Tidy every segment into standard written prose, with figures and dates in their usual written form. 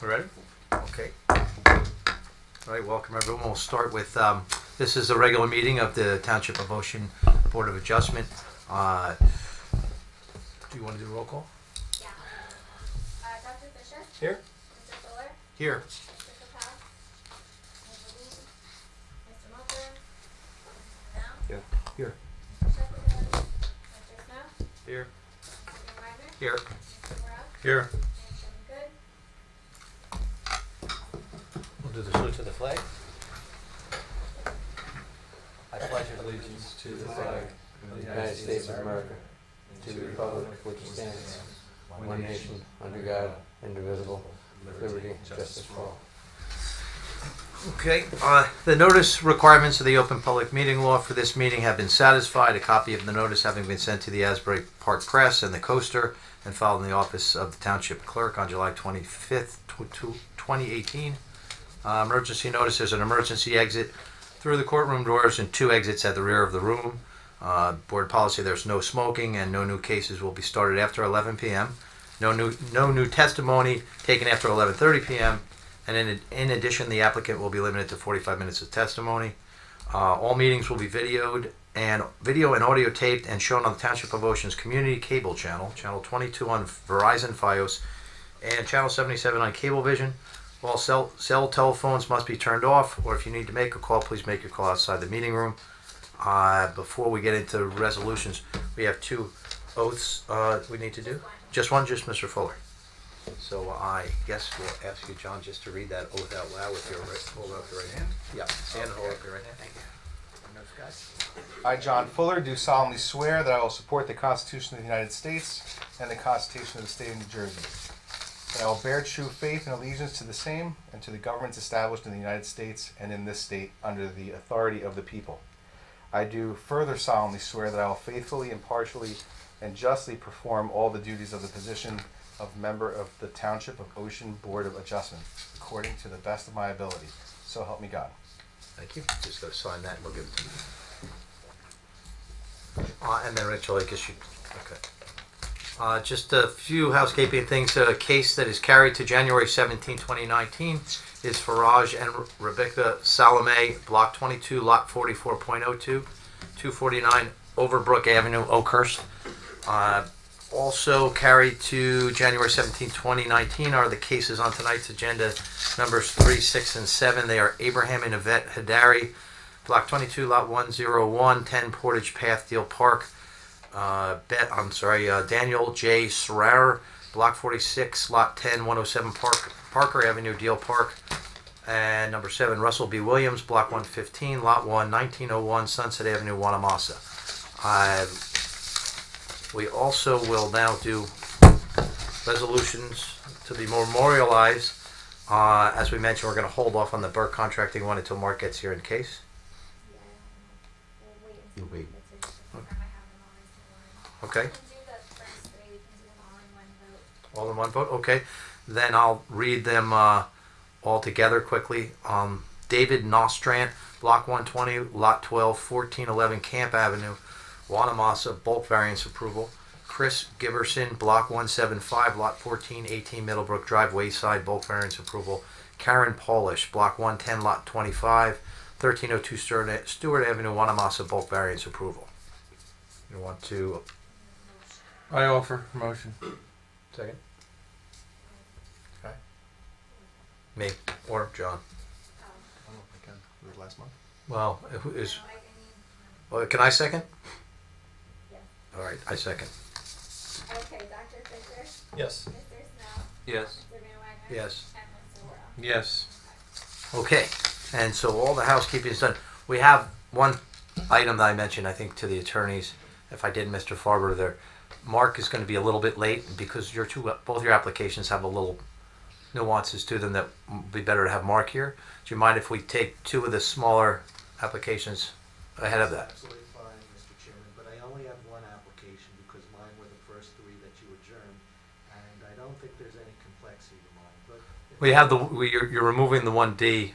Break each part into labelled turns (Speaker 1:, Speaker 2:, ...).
Speaker 1: We ready? Okay. All right, welcome everyone. We'll start with, this is a regular meeting of the Township of Ocean Board of Adjustment. Do you want to do a roll call?
Speaker 2: Yeah. Dr. Fisher?
Speaker 1: Here.
Speaker 2: Mr. Fuller?
Speaker 1: Here.
Speaker 2: Mr. Capel? Mr. Lee? Mr. Mulder? Mr. Now?
Speaker 1: Yeah. Here.
Speaker 2: Mr. Shepherd? Mr. Snow?
Speaker 1: Here.
Speaker 2: Mr. Wagner?
Speaker 1: Here.
Speaker 2: Mr. Burrell?
Speaker 1: Here.
Speaker 2: And Chairman Good?
Speaker 1: We'll do the salute to the flag. I pledge allegiance
Speaker 3: To the flag of the United States of America, and to the republic which stands, one nation, under God, indivisible, with liberty and justice for all.
Speaker 1: Okay, the notice requirements of the Open Public Meeting Law for this meeting have been satisfied. A copy of the notice having been sent to the Asbury Park Press and the Coaster and filed in the office of the Township Clerk on July 25th, 2018. Emergency notice: there's an emergency exit through the courtroom doors and two exits at the rear of the room. Board policy: there's no smoking and no new cases will be started after 11 p.m. No new testimony taken after 11:30 p.m. And in addition, the applicant will be limited to 45 minutes of testimony. All meetings will be video and audio taped and shown on the Township of Ocean's community cable channel, channel 22 on Verizon Fios, and channel 77 on Cablevision. All cell telephones must be turned off, or if you need to make a call, please make your call outside the meeting room. Before we get into resolutions, we have two oaths we need to do. Just one, just Mr. Fuller. So I guess we'll ask you, John, just to read that oath out loud with your hold up your right hand. Yeah, stand and hold up your right hand. Thank you. And those guys.
Speaker 4: I, John Fuller, do solemnly swear that I will support the Constitution of the United States and the Constitution of the State of New Jersey, that I will bear true faith and allegiance to the same and to the governments established in the United States and in this state under the authority of the people. I do further solemnly swear that I will faithfully, impartially, and justly perform all the duties of the position of member of the Township of Ocean Board of Adjustment, according to the best of my ability. So help me God.
Speaker 1: Thank you. Just go sign that and we'll give it to you. And then Rachel, I guess you, okay. Just a few housekeeping things. A case that is carried to January 17, 2019 is Faraj and Rebecca Salome, Block 22, Lot 44.02, 249 Overbrook Avenue, Oakhurst. Also carried to January 17, 2019 are the cases on tonight's agenda, numbers 3, 6, and 7. They are Abraham and Yvette Hadari, Block 22, Lot 101, 10 Portage Path, Deal Park. Daniel J. Serrar, Block 46, Lot 10, 107 Parker Avenue, Deal Park. And number 7, Russell B. Williams, Block 115, Lot 1, 1901 Sunset Avenue, Wanamassa. We also will now do resolutions to be memorialized. As we mentioned, we're going to hold off on the Burke contracting one until Mark gets here in case.
Speaker 2: Yeah, we'll wait.
Speaker 1: You wait.
Speaker 2: I have them always to
Speaker 1: Okay.
Speaker 2: We can do the first three, we can do them all in one vote.
Speaker 1: All in one vote? Okay. Then I'll read them all together quickly. David Nostrand, Block 120, Lot 12, 1411 Camp Avenue, Wanamassa, bulk variance approval. Chris Giberson, Block 175, Lot 1418 Middlebrook Drive, Wayside, bulk variance approval. Karen Polish, Block 110, Lot 25, 1302 Stewart Avenue, Wanamassa, bulk variance approval. You want to...
Speaker 3: I offer motion.
Speaker 1: Second? Okay. Me or John.
Speaker 4: I don't know if I can. Was it last month?
Speaker 1: Well, is...
Speaker 2: No,
Speaker 1: Well, can I second?
Speaker 2: Yes.
Speaker 1: All right, I second.
Speaker 2: Okay, Dr. Fisher?
Speaker 3: Yes.
Speaker 2: Mr. Snow?
Speaker 3: Yes.
Speaker 2: Mr. Van Wagner?
Speaker 1: Yes.
Speaker 2: And Mr. Burrell?
Speaker 3: Yes.
Speaker 1: Okay, and so all the housekeeping is done. We have one item that I mentioned, I think, to the attorneys. If I did, Mr. Farber, there, Mark is going to be a little bit late because both your applications have a little nuances to them that would be better to have Mark here. Do you mind if we take two of the smaller applications ahead of that?
Speaker 5: Absolutely fine, Mr. Chairman, but I only have one application because mine were the first three that you adjourned, and I don't think there's any complexity to mine, but. if-
Speaker 1: We have you're removing the 1D,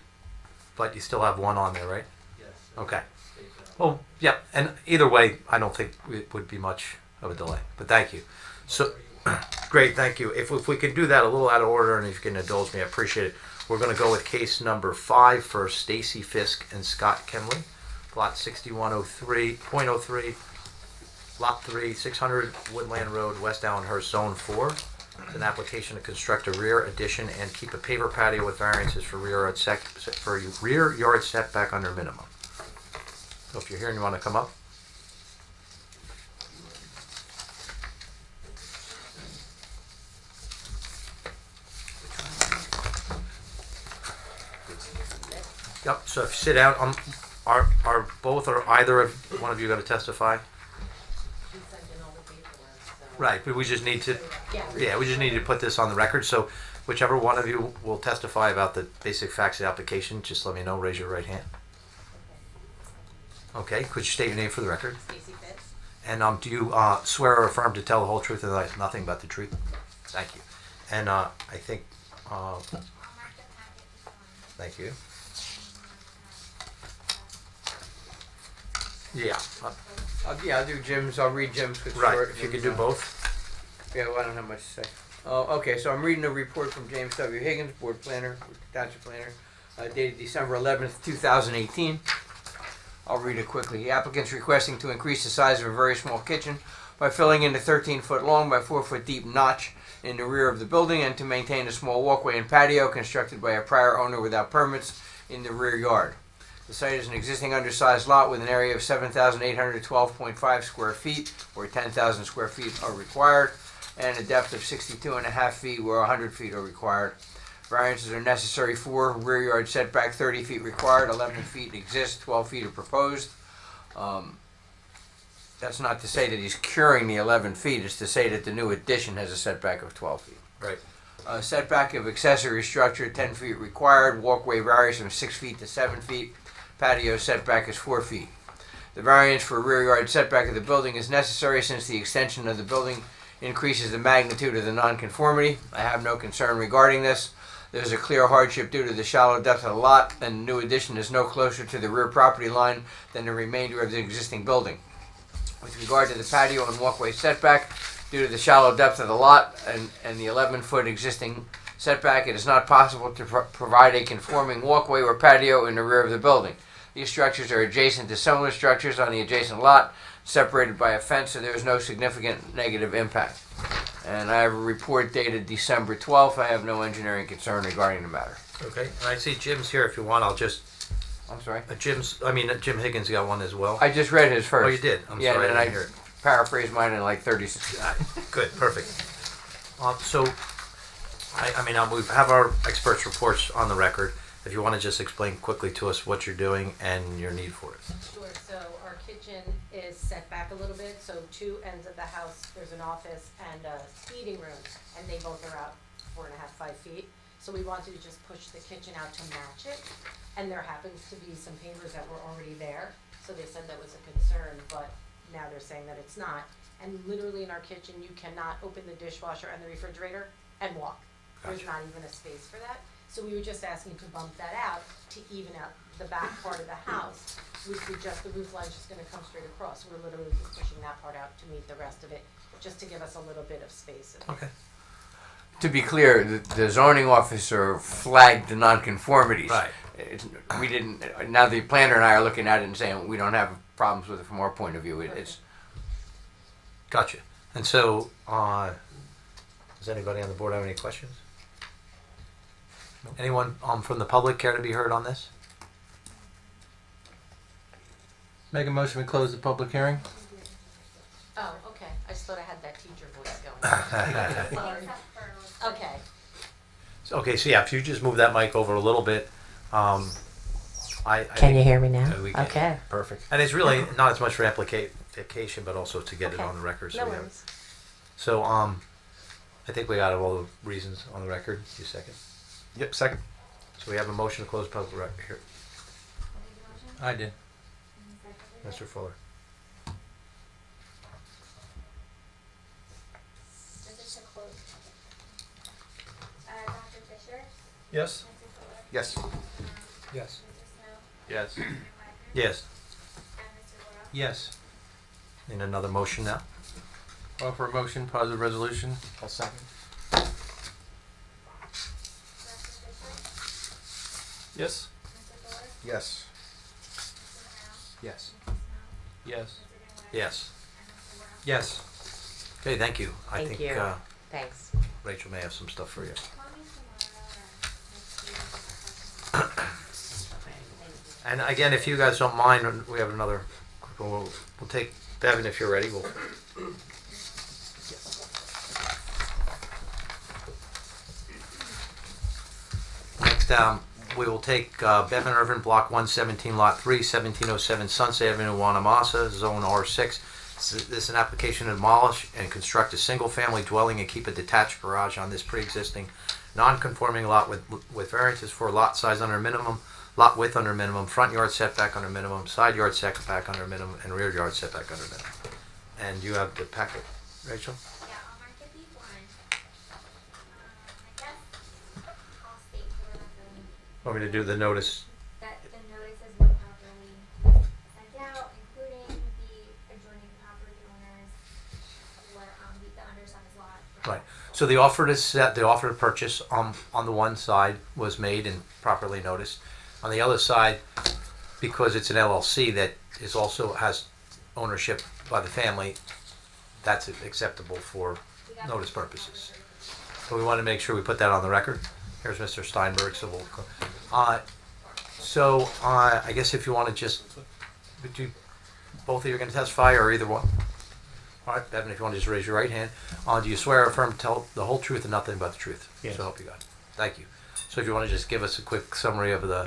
Speaker 1: but you still have one on there, right?
Speaker 5: Yes.
Speaker 1: Okay.
Speaker 5: State that.
Speaker 1: Well, yeah, and either way, I don't think it would be much of a delay, but thank you. So,
Speaker 5: Whatever you want.
Speaker 1: Great, thank you. If we could do that a little out of order, and if you can indulge me, I appreciate it. We're going to go with case number 5 for Stacy Fisk and Scott Kemley, plot 6103.03, lot 3, 600 Woodland Road, West Allenhurst, Zone 4. It's an application to construct a rear addition and keep a paver patio with variances for rear yard setback under minimum. So if you're here and you want to come up. Yep, so if you sit down, are both or either of one of you going to testify?
Speaker 6: She sent in all the paperwork, so.
Speaker 1: Right, but we just need to,
Speaker 6: Yeah.
Speaker 1: we just need to put this on the record, so whichever one of you will testify about the basic facts of the application, just let me know, raise your right hand. Okay, could you state your name for the record?
Speaker 6: Stacy Fitz.
Speaker 1: And do you swear or affirm to tell the whole truth and nothing but the truth? Thank you. And I think,
Speaker 2: I'll mark the packet before.
Speaker 1: thank you. Yeah,
Speaker 3: I'll do Jim's. I'll read Jim's. 'cause it's
Speaker 1: right,
Speaker 3: short.
Speaker 1: if you could do both.
Speaker 3: Yeah, well, I don't have much to say. Okay, so I'm reading a report from James W. Higgins, board planner, township planner, dated December 11th, 2018. I'll read it quickly. The applicant's requesting to increase the size of a very small kitchen by filling in a 13-foot long by 4-foot deep notch in the rear of the building and to maintain a small walkway and patio constructed by a prior owner without permits in the rear yard. The site is an existing undersized lot with an area of 7,812.5 square feet, where 10,000 square feet are required, and a depth of 62.5 feet, where 100 feet are required. Variances are necessary for rear yard setback, 30 feet required, 11 feet exist, 12 feet are proposed. That's not to say that he's curing the 11 feet, it's to say that the new addition has a setback of 12 feet.
Speaker 1: Right.
Speaker 3: Setback of accessory structure, 10 feet required. Walkway varies from 6 feet to 7 feet. Patio setback is 4 feet. The variance for rear yard setback of the building is necessary since the extension of the building increases the magnitude of the nonconformity. I have no concern regarding this. There's a clear hardship due to the shallow depth of the lot, and the new addition is no closer to the rear property line than the remainder of the existing building. With regard to the patio and walkway setback, due to the shallow depth of the lot and the 11-foot existing setback, it is not possible to provide a conforming walkway or patio in the rear of the building. These structures are adjacent to similar structures on the adjacent lot, separated by a fence, so there is no significant negative impact. And I have a report dated December 12th. I have no engineering concern regarding the matter.
Speaker 1: Okay, and I see Jim's here. If you want, I'll just,
Speaker 3: I'm sorry?
Speaker 1: Jim Higgins got one as well.
Speaker 3: I just read his first.
Speaker 1: Oh, you did? I'm
Speaker 3: Yeah,
Speaker 1: sorry, I
Speaker 3: and
Speaker 1: didn't
Speaker 3: I
Speaker 1: hear it.
Speaker 3: paraphrased mine in like 30 seconds.
Speaker 1: Good, perfect. So, we have our experts' reports on the record. If you want to just explain quickly to us what you're doing and your need for it.
Speaker 6: Sure, so our kitchen is set back a little bit, so two ends of the house, there's an office and a eating room, and they both are out 4.5, 5 feet. So we wanted to just push the kitchen out to match it, and there happens to be some pavers that were already there, so they said that was a concern, but now they're saying that it's not. And literally in our kitchen, you cannot open the dishwasher and the refrigerator and walk. There's not even a space for that. So we were just asking to bump that out to even out the back part of the house, which would just, the roof line's just gonna come straight across. We're literally just pushing that part out to meet the rest of it, just to give us a little bit of space.
Speaker 1: Okay.
Speaker 3: To be clear, the zoning officer flagged the nonconformities.
Speaker 1: Right.
Speaker 3: We didn't. Now the planner and I are looking at it and saying we don't have problems with it from our point of view. It's
Speaker 1: Gotcha. And so, does anybody on the board have any questions? Anyone from the public care to be heard on this?
Speaker 7: Make a motion to close the public hearing.
Speaker 6: Oh, okay. I just thought I had that teacher voice going. Sorry.
Speaker 2: Except for.
Speaker 6: Okay.
Speaker 1: Okay, so yeah, if you just move that mic over a little bit, I
Speaker 6: Can you hear me now?
Speaker 1: we can.
Speaker 6: Okay.
Speaker 1: Perfect. And it's really not as much for amplification, but also to get it
Speaker 6: Okay.
Speaker 1: on the record. So
Speaker 6: No
Speaker 1: we have.
Speaker 6: worries.
Speaker 1: So I think we got all the reasons on the record. You second.
Speaker 4: Yep, second.
Speaker 1: So we have a motion to close public record here,
Speaker 7: I did.
Speaker 1: Mr. Fuller.
Speaker 2: This is to close. Dr. Fisher?
Speaker 7: Yes.
Speaker 2: Mr. Fuller?
Speaker 4: Yes.
Speaker 7: Yes.
Speaker 2: Mr. Snow?
Speaker 3: yes.
Speaker 2: Mr. Wagner?
Speaker 1: Yes.
Speaker 2: And Mr. Royal?
Speaker 7: Yes.
Speaker 1: Need another motion now?
Speaker 7: Offer a motion, positive resolution.
Speaker 4: I'll second.
Speaker 2: Director Fisher?
Speaker 7: Yes.
Speaker 2: Mr. Fuller?
Speaker 4: Yes.
Speaker 2: Mr. Morale?
Speaker 4: Yes.
Speaker 2: Mrs. Snow?
Speaker 7: Yes.
Speaker 2: Mr. Delarey?
Speaker 1: Yes.
Speaker 2: And Mr. Wow?
Speaker 7: Yes.
Speaker 1: Okay, thank you. I
Speaker 8: Thank
Speaker 1: think
Speaker 8: you. Thanks.
Speaker 1: Rachel may have some stuff for you.
Speaker 2: Call me tomorrow or next week if I
Speaker 1: And again, if you guys don't mind, we have another. We'll take Bevan if you're ready. We'll. Next, we will take Bevan Irvin, Block 117, Lot 3, 1707 Sunset Avenue, Wanamasa, Zone R6. This is an application to demolish and construct a single-family dwelling and keep a detached garage on this pre-existing non-conforming lot with variances for lot size under minimum, lot width under minimum, front yard setback under minimum, side yard setback under minimum, and rear yard setback under minimum. And you have the packet, Rachel?
Speaker 2: Yeah, I'll mark it B1. I guess I'll state for the
Speaker 1: Want me to do the notice?
Speaker 2: that the notice has been properly sent out, including the adjoining property owners for the undersized lot.
Speaker 1: Right. So the offer to set, the offer to purchase on the one side was made and properly noticed. On the other side, because it's an LLC that is also has ownership by the family, that's acceptable for
Speaker 2: We got
Speaker 1: notice
Speaker 2: the-
Speaker 1: purposes. So we want to make sure we put that on the record. Here's Mr. Steinberg, so we'll, I guess if you want to just, would you, both of you are going to testify or either one? All right, Bevan, if you want to just raise your right hand. Do you swear or affirm to tell the whole truth and nothing but the truth?
Speaker 9: Yes.
Speaker 1: So help you God. Thank you. So if you want to just give us a quick summary of the.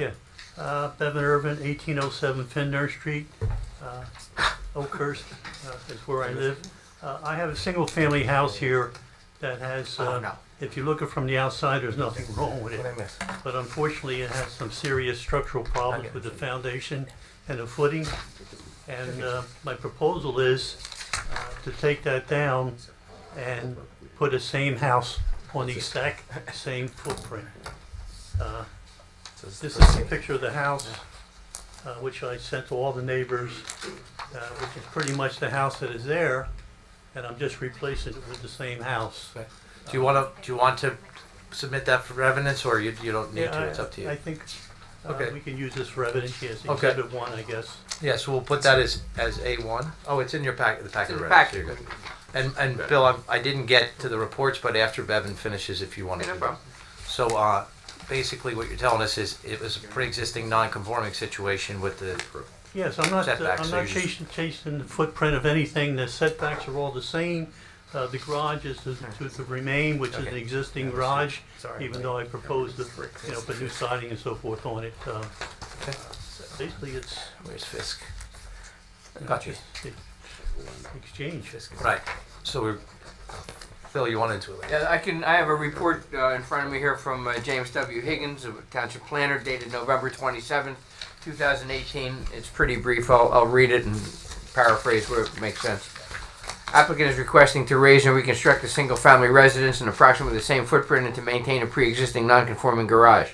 Speaker 9: Yeah. Bevan Irvin, 1807 Findner Street, Oakhurst is where I live. I have a single-family house here that has,
Speaker 1: No.
Speaker 9: if you look at it from the outside, there's nothing wrong with
Speaker 4: What
Speaker 9: it.
Speaker 4: did I miss?
Speaker 9: But unfortunately, it has some serious structural problems with the foundation and the footing. And my proposal is to take that down and put a same house on the exact same footprint. This is a picture of the house, which I sent to all the neighbors, which is pretty much the house that is there, and I'm just replacing it with the same house.
Speaker 1: Do you want to submit that for evidence, or you don't need
Speaker 9: Yeah,
Speaker 1: to? It's up to
Speaker 9: I
Speaker 1: you.
Speaker 9: think
Speaker 1: Okay.
Speaker 9: we can use this for evidence, yes,
Speaker 1: Okay.
Speaker 9: exhibit 1, I guess.
Speaker 1: Yeah, so we'll put that as A1. Oh, it's in your packet. The packet.
Speaker 3: In the
Speaker 1: already, so
Speaker 3: packet.
Speaker 1: you're good. And Bill, I didn't get to the reports, but after Bevan finishes, if you want to.
Speaker 3: No
Speaker 1: do
Speaker 3: problem.
Speaker 1: that. So basically, what you're telling us is it was a pre-existing non-conforming situation with the.
Speaker 9: Yes, I'm not
Speaker 1: Setbacks, so you just-
Speaker 9: chasing the footprint of anything, the setbacks are all the same. The garage is to remain, which is an
Speaker 1: Okay.
Speaker 9: existing garage, even though I proposed to, put new siding and so forth on it.
Speaker 1: Okay.
Speaker 9: Basically, it's
Speaker 1: Where's Fisk? Got you.
Speaker 9: just exchange.
Speaker 1: Right. So we're. Bill, you wanted to.
Speaker 3: Yeah, I have a report in front of me here from James W. Higgins, a Township Planner, dated November 27th, 2018. It's pretty brief. I'll read it and paraphrase where it makes sense. Applicant is requesting to raise and reconstruct a single-family residence in approximately the same footprint and to maintain a pre-existing non-conforming garage.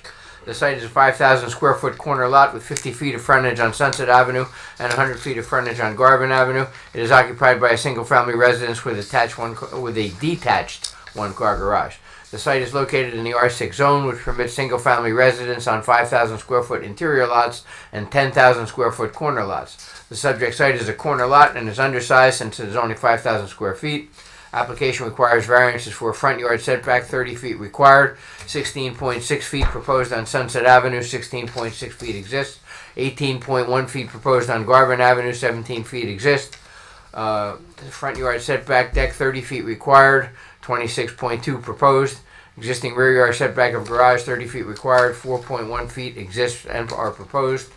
Speaker 3: The site is a 5,000 square foot corner lot with 50 feet of frontage on Sunset Avenue and 100 feet of frontage on Garvin Avenue. It is occupied by a single-family residence with a detached one-car garage. The site is located in the R6 zone, which permits single-family residence on 5,000 square foot interior lots and 10,000 square foot corner lots. The subject site is a corner lot and is undersized since it is only 5,000 square feet. Application requires variances for a front yard setback, 30 feet required, 16.6 feet proposed on Sunset Avenue, 16.6 feet exists, 18.1 feet proposed on Garvin Avenue, 17 feet exist. Front yard setback deck, 30 feet required, 26.2 proposed. Existing rear yard setback of garage, 30 feet required, 4.1 feet exists and are proposed.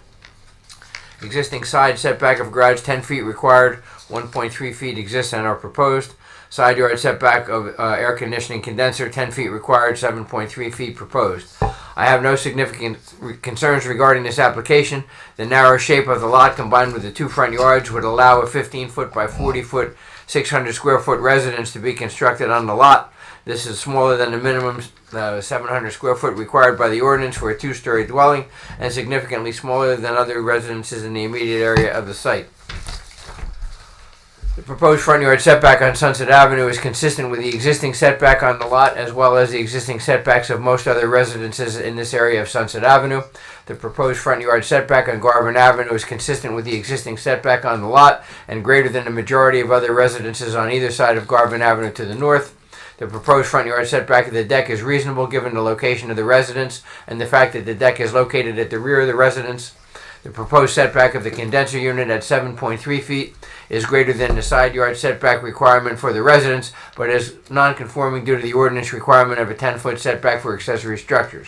Speaker 3: Existing side setback of garage, 10 feet required, 1.3 feet exists and are proposed. Side yard setback of air conditioning condenser, 10 feet required, 7.3 feet proposed. I have no significant concerns regarding this application. The narrow shape of the lot combined with the two front yards would allow a 15-foot by 40-foot, 600 square foot residence to be constructed on the lot. This is smaller than the minimum 700 square foot required by the ordinance for a two-story dwelling and significantly smaller than other residences in the immediate area of the site. The proposed front yard setback on Sunset Avenue is consistent with the existing setback on the lot as well as the existing setbacks of most other residences in this area of Sunset Avenue. The proposed front yard setback on Garvin Avenue is consistent with the existing setback on the lot and greater than the majority of other residences on either side of Garvin Avenue to the north. The proposed front yard setback of the deck is reasonable given the location of the residence and the fact that the deck is located at the rear of the residence. The proposed setback of the condenser unit at 7.3 feet is greater than the side yard setback requirement for the residence, but is non-conforming due to the ordinance requirement of a 10-foot setback for accessory structures.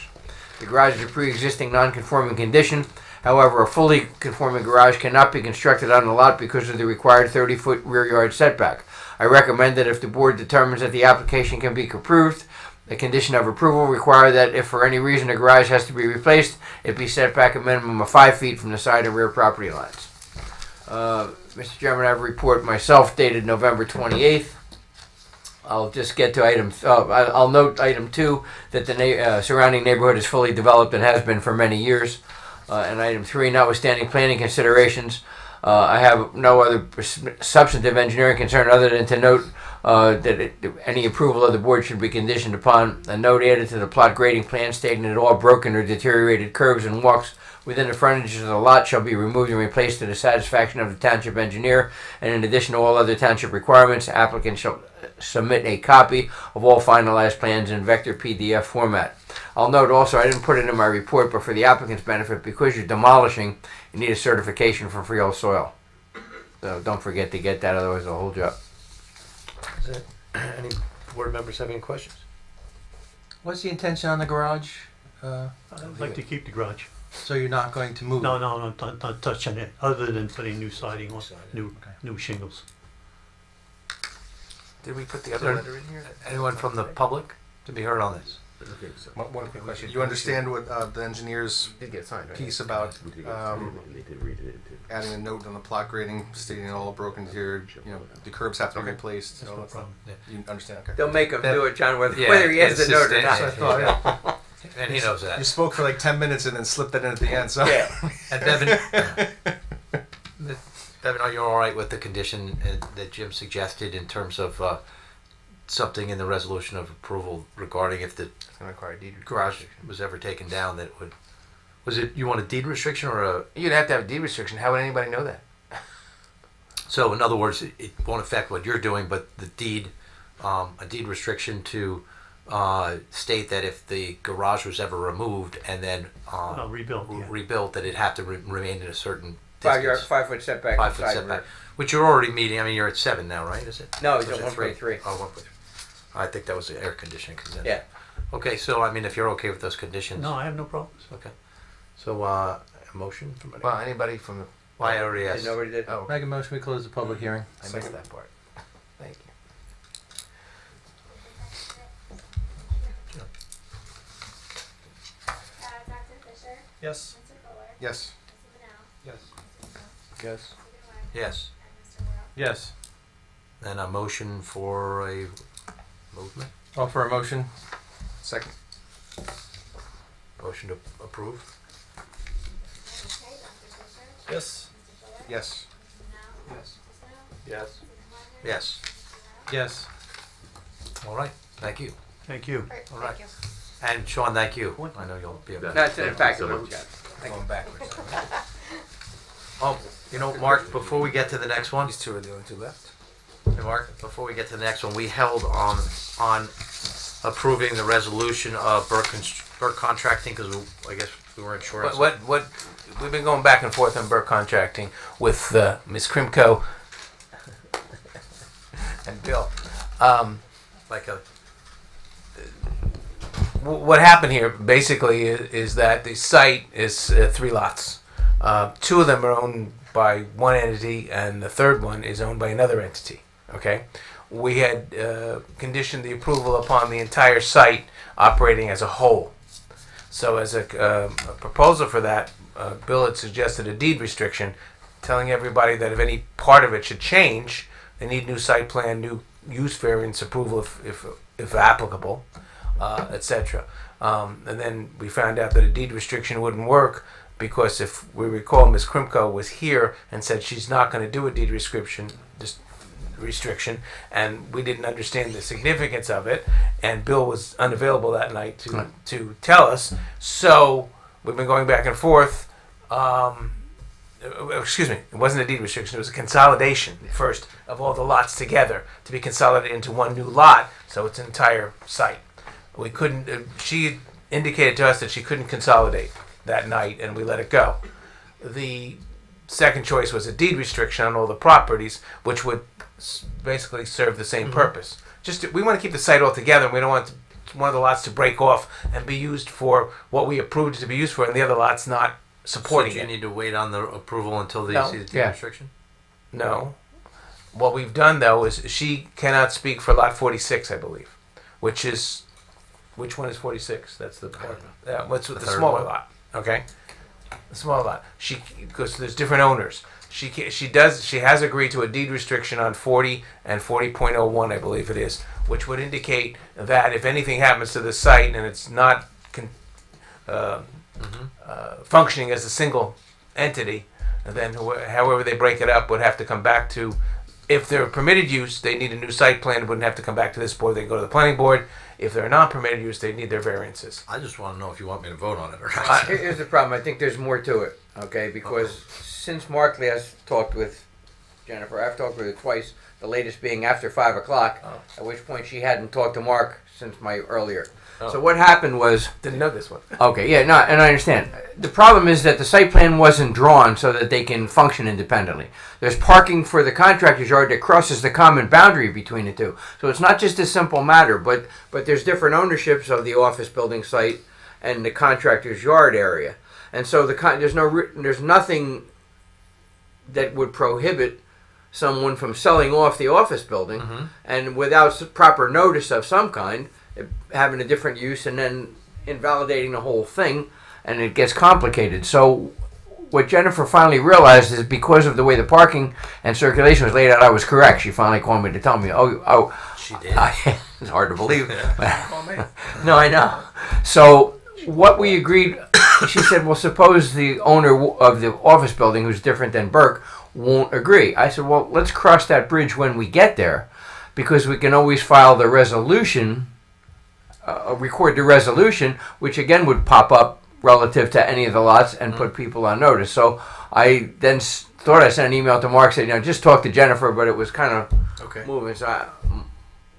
Speaker 3: The garage is a pre-existing non-conforming condition. However, a fully conforming garage cannot be constructed on the lot because of the required 30-foot rear yard setback. I recommend that if the board determines that the application can be approved, the condition of approval require that if for any reason a garage has to be replaced, it be set back a minimum of 5 feet from the side and rear property lines. Mr. Chairman, I have a report myself dated November 28th. I'll just get to I'll note item 2, that the surrounding neighborhood is fully developed and has been for many years. And item 3, notwithstanding planning considerations, I have no other substantive engineering concern other than to note that any approval of the board should be conditioned upon a note added to the plot grading plan stating that all broken or deteriorated curbs and walks within the frontages of the lot shall be removed and replaced to the satisfaction of the township engineer. And in addition to all other township requirements, applicant shall submit a copy of all finalized plans in vector PDF format. I'll note also, I didn't put it in my report, but for the applicant's benefit, because you're demolishing, you need a certification for freehold soil. So don't forget to get that, otherwise it'll hold you up.
Speaker 1: Is it? Any board members have any questions? What's the intention on the garage?
Speaker 9: I'd like to keep the garage.
Speaker 1: So you're not going to move it?
Speaker 9: No, not touching it, other than putting new siding on, new shingles.
Speaker 7: Did we put the
Speaker 1: Is
Speaker 7: other
Speaker 1: there
Speaker 7: letter in here?
Speaker 1: anyone from the public to be heard on this?
Speaker 4: One quick question. You understand what the engineer's
Speaker 7: Did get signed, right?
Speaker 4: piece about
Speaker 8: They did read it into.
Speaker 4: adding a note on the plot grading stating all broken here, the curbs have to be replaced.
Speaker 9: That's no problem.
Speaker 4: You understand? Okay.
Speaker 3: Don't make him do it, John, whether he
Speaker 1: Yeah,
Speaker 3: has the note or
Speaker 1: it's
Speaker 3: not.
Speaker 1: just- yeah. And he knows that.
Speaker 4: You spoke for like 10 minutes and then slipped that in at the end. So
Speaker 3: Yeah.
Speaker 1: And Devin, are you all right with the condition that Jim suggested in terms of something in the resolution of approval regarding if the
Speaker 3: It's going to require a deed
Speaker 1: garage was ever taken down, that would, was it, you want a deed restriction or a,
Speaker 3: You'd have to have a deed restriction. How would anybody know that?
Speaker 1: so in other words, it won't affect what you're doing, but the deed, a deed restriction to state that if the garage was ever removed and then
Speaker 9: Rebuilt, yeah.
Speaker 1: rebuilt, that it had to remain at a certain
Speaker 3: 5
Speaker 1: distance.
Speaker 3: 5 foot setback.
Speaker 1: 5 foot
Speaker 3: side and
Speaker 1: setback,
Speaker 3: rear.
Speaker 1: which you're already meeting. I mean, you're at 7 now, right? Is it?
Speaker 3: No, he's
Speaker 1: Or is
Speaker 3: at
Speaker 1: it
Speaker 3: 1.3.
Speaker 1: Oh, 1.3. I think that was the air conditioning consent.
Speaker 3: Yeah.
Speaker 1: Okay, so I mean, if you're okay with those conditions.
Speaker 9: No, I have no problems.
Speaker 1: Okay. So, a motion from anyone?
Speaker 3: Well, anybody from the...
Speaker 1: Well, I already
Speaker 3: Did
Speaker 1: asked.
Speaker 3: nobody did?
Speaker 7: Oh,
Speaker 1: Make a motion, we close the public hearing.
Speaker 3: I missed that part. Thank you.
Speaker 2: Dr. Fisher?
Speaker 4: yes,
Speaker 2: Mr. Fuller?
Speaker 4: yes.
Speaker 2: Mr. Bennell?
Speaker 7: Yes.
Speaker 2: Mr.
Speaker 7: Yes.
Speaker 2: Mr. Goodwin?
Speaker 1: Yes.
Speaker 2: And Mr. Will?
Speaker 7: Yes.
Speaker 1: Then a motion for a movement?
Speaker 7: Offer a motion?
Speaker 4: Second.
Speaker 1: Motion to approve?
Speaker 2: Okay, Dr. Fisher?
Speaker 7: Yes.
Speaker 2: Mr. Fuller?
Speaker 4: Yes.
Speaker 2: Mr. Bennell?
Speaker 7: Yes.
Speaker 2: Mr. Snow?
Speaker 7: Yes.
Speaker 2: Mr. Goodwin?
Speaker 1: Yes.
Speaker 2: Mr. Will?
Speaker 7: Yes.
Speaker 1: All right, thank you.
Speaker 9: Thank you.
Speaker 6: Great,
Speaker 1: All right.
Speaker 6: thank you.
Speaker 1: And Sean, thank you. I know you'll be able
Speaker 3: No, it's in the packet.
Speaker 8: So-
Speaker 3: Look, John.
Speaker 4: Going backwards.
Speaker 1: Oh, you know, Mark, before we get to the next one,
Speaker 7: These two are the only two left.
Speaker 1: hey, Mark, before we get to the next one, we held on approving the resolution of Burke Contracting, because I guess we weren't sure.
Speaker 7: What, we've been going back and forth on Burke Contracting with Ms. Krimko and Bill.
Speaker 1: Like a,
Speaker 7: What happened here basically is that the site is 3 lots. 2 of them are owned by one entity, and the third one is owned by another entity. Okay, we had conditioned the approval upon the entire site operating as a whole. So, as a proposal for that, Bill had suggested a deed restriction, telling everybody that if any part of it should change, they need new site plan, new use variance approval if applicable, etc. And then we found out that a deed restriction wouldn't work because if we recall, Ms. Krimko was here and said she's not going to do a deed restriction, just restriction, and we didn't understand the significance of it, and Bill was unavailable that night to tell us. So we've been going back and forth. Excuse me, it wasn't a deed restriction, it was a consolidation first of all the lots together to be consolidated into one new lot, so it's an entire site. We couldn't, she indicated to us that she couldn't consolidate that night, and we let it go. The second choice was a deed restriction on all the properties, which would basically serve the same purpose. We want to keep the site all together, and we don't want one of the lots to break off and be used for what we approved it to be used for, and the other lot's not supporting
Speaker 1: So do you
Speaker 7: it.
Speaker 1: need to wait on the approval until they
Speaker 7: No.
Speaker 1: see the deed
Speaker 3: Yeah.
Speaker 1: restriction?
Speaker 7: No. What we've done, though, is she cannot speak for lot 46, I believe, which one is 46? That's the part. What's with the
Speaker 1: third
Speaker 7: smaller
Speaker 1: one.
Speaker 7: lot? Okay, the smaller lot. Because there's different owners. She has agreed to a deed restriction on 40 and 40.01, I believe it is, which would indicate that if anything happens to the site and it's not functioning as a single entity, then however they break it up would have to come back to, if they're permitted use, they need a new site plan, wouldn't have to come back to this board, they go to the planning board. If they're not permitted use, they need their variances.
Speaker 1: I just want to know if you want me to vote on it or not.
Speaker 3: Here's the problem. I think there's more to it, okay? Because since Markley has talked with Jennifer, I've talked with her twice, the latest being after 5 o'clock, at which point she hadn't talked to Mark since my earlier. So what happened was...
Speaker 7: Didn't know this one.
Speaker 3: Okay, yeah, no, and I understand. The problem is that the site plan wasn't drawn so that they can function independently. There's parking for the contractor's yard that crosses the common boundary between the two. So it's not just a simple matter, but there's different ownerships of the office building site and the contractor's yard area. And so there's nothing that would prohibit someone from selling off the office building and without proper notice of some kind, having a different use and then invalidating the whole thing, and it gets complicated. So what Jennifer finally realized is because of the way the parking and circulation was laid out, I was correct. She finally called me to tell me,
Speaker 1: She did.
Speaker 3: it's hard to believe. No, I know. So what we agreed, she said, well, suppose the owner of the office building, who's different than Burke, won't agree. I said, well, let's cross that bridge when we get there, because we can always file the resolution, record the resolution, which again would pop up relative to any of the lots and put people on notice. So I then thought I sent an email to Mark saying, just talk to Jennifer, but it was kind of moving. So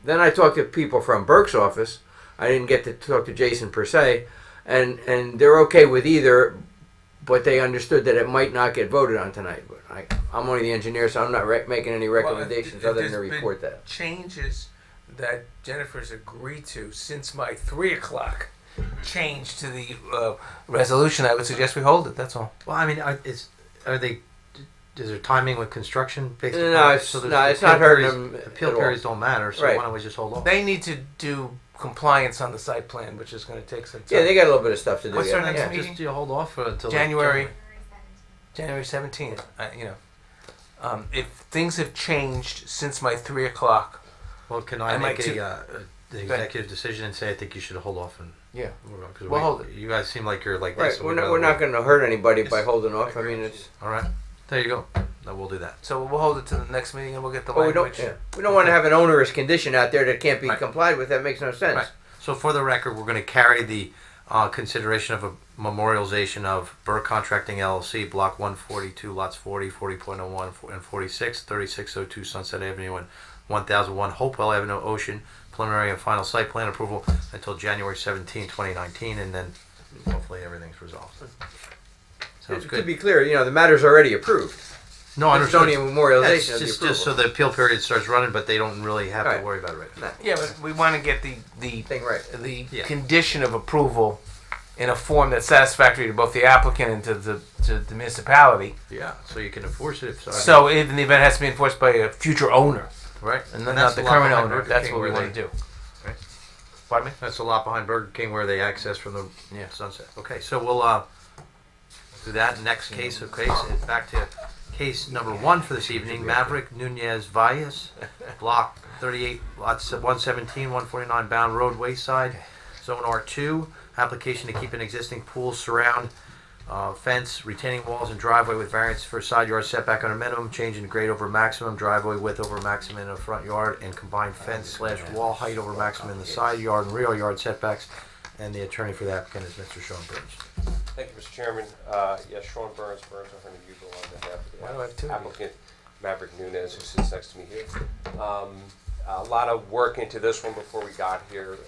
Speaker 3: then I talked to people from Burke's office. I didn't get to talk to Jason per se, and they're okay with either, but they understood that it might not get voted on tonight. But I'm only the engineer, so I'm not making any recommendations other than to report that.
Speaker 7: Changes that Jennifer's agreed to since my 3 o'clock change to the resolution, I would suggest we hold it. That's all.
Speaker 1: Well, I mean, is there timing with construction? Based
Speaker 3: No,
Speaker 1: upon
Speaker 3: it's
Speaker 1: there's
Speaker 3: not hurting
Speaker 1: periods-
Speaker 3: them
Speaker 1: Appeal
Speaker 3: at all.
Speaker 1: periods don't matter, so
Speaker 3: Right.
Speaker 1: why don't we just hold off?
Speaker 7: They need to do compliance on the site plan, which is going to take some time.
Speaker 3: Yeah, they got a little bit of stuff to do.
Speaker 7: What's
Speaker 3: yet.
Speaker 7: our next
Speaker 3: Yeah.
Speaker 7: meeting?
Speaker 1: Just hold off until
Speaker 7: January
Speaker 2: January 17th.
Speaker 7: January 17th. If things have changed since my 3 o'clock,
Speaker 1: Well, can
Speaker 7: I
Speaker 1: I
Speaker 7: might
Speaker 1: make
Speaker 7: too.
Speaker 1: the executive decision and say I think you should hold off and
Speaker 7: Yeah.
Speaker 1: because
Speaker 7: We'll hold it.
Speaker 1: You guys seem like you're like
Speaker 3: Right,
Speaker 1: this. so
Speaker 3: we're
Speaker 1: we'd
Speaker 3: not
Speaker 1: rather
Speaker 3: we're not
Speaker 1: wait.
Speaker 3: going to hurt anybody by holding off. I mean, it's
Speaker 1: All right, there you go. No, we'll do that.
Speaker 7: so we'll hold it to the next meeting and we'll get the
Speaker 3: we
Speaker 7: language.
Speaker 3: don't want to have an onerous condition out there that can't be
Speaker 1: Right.
Speaker 3: complied with. That makes no sense.
Speaker 1: Right. So for the record, we're going to carry the consideration of a memorialization of Burke Contracting LLC, Block 142, Lots 40, 40.01, and 46, 3602 Sunset Avenue, and 1001 Hopewell Avenue, Ocean, preliminary and final site plan approval until January 17, 2019, and then hopefully everything's resolved. Sounds
Speaker 3: To
Speaker 1: good.
Speaker 3: be clear, the matter's already approved.
Speaker 1: No, I
Speaker 3: It's only a
Speaker 1: understand.
Speaker 3: memorialization
Speaker 1: Yeah,
Speaker 3: of the
Speaker 1: just
Speaker 3: approval.
Speaker 1: so the appeal period starts running, but they don't really have
Speaker 3: Right.
Speaker 1: to worry about it right now.
Speaker 7: Yeah, but we want to get the
Speaker 3: Thing right.
Speaker 1: Yeah.
Speaker 7: condition of approval in a form that's satisfactory to both the applicant and to the municipality.
Speaker 1: Yeah, so you can enforce it if
Speaker 7: So in the event it has to be enforced by a future owner
Speaker 1: right?
Speaker 7: and
Speaker 1: that's
Speaker 7: not the
Speaker 1: lot
Speaker 7: current
Speaker 1: behind
Speaker 7: owner,
Speaker 1: Burger
Speaker 7: that's
Speaker 1: King
Speaker 7: what we
Speaker 1: where
Speaker 7: want to
Speaker 1: they-
Speaker 7: do.
Speaker 1: Right.
Speaker 7: Pardon me?
Speaker 1: That's a lot behind Burger King where they access from the
Speaker 7: Yeah.
Speaker 1: Sunset. Okay, so we'll do that. Next case is back to case number 1 for this evening. Maverick Nunez Valles, Block 38, lots 117, 149 Bound Road, Wayside, Zone R2. Application to keep an existing pool surround Fence, retaining walls, and driveway with variance for side yard setback on a minimum, change in grade over maximum, driveway width over maximum in the front yard, and combined fence/wall height over maximum in the side yard and rear yard setbacks. And the attorney for the applicant is Mr. Sean Burns.
Speaker 10: Thank you, Mr. Chairman. Yes, Sean Burns, Burns Attorney Hugo, on behalf
Speaker 7: Why do I have
Speaker 10: of
Speaker 7: two
Speaker 10: the
Speaker 7: of you?
Speaker 10: applicant Maverick Nunez, who sits next to me here. A lot of work into this one before we got here.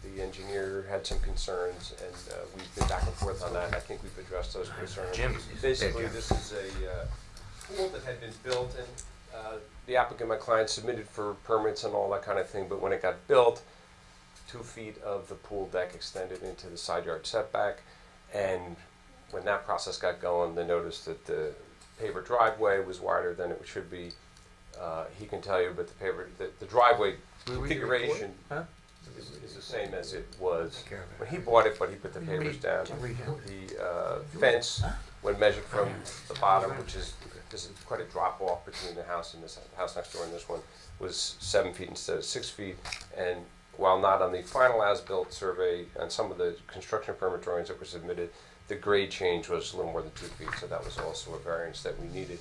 Speaker 10: The engineer had some concerns, and we've been back and forth on that, and I think we've addressed those concerns.
Speaker 7: Jim.
Speaker 10: Basically,
Speaker 7: Jim.
Speaker 10: this is a pool that had been built, and the applicant, my client, submitted for permits and all that kind of thing, but when it got built, 2 feet of the pool deck extended into the side yard setback, and when that process got going, they noticed that the paver driveway was wider than it should be. He can tell you, but the driveway configuration is the same as it was when he bought it, but he put the pavers down. The fence, when measured from the bottom, which is there's quite a drop off between the house and this house next door and this one, was 7 feet instead of 6 feet. And while not on the final as-built survey, on some of the construction permit drawings that were submitted, the grade change was a little more than 2 feet, so that was also a variance that we needed.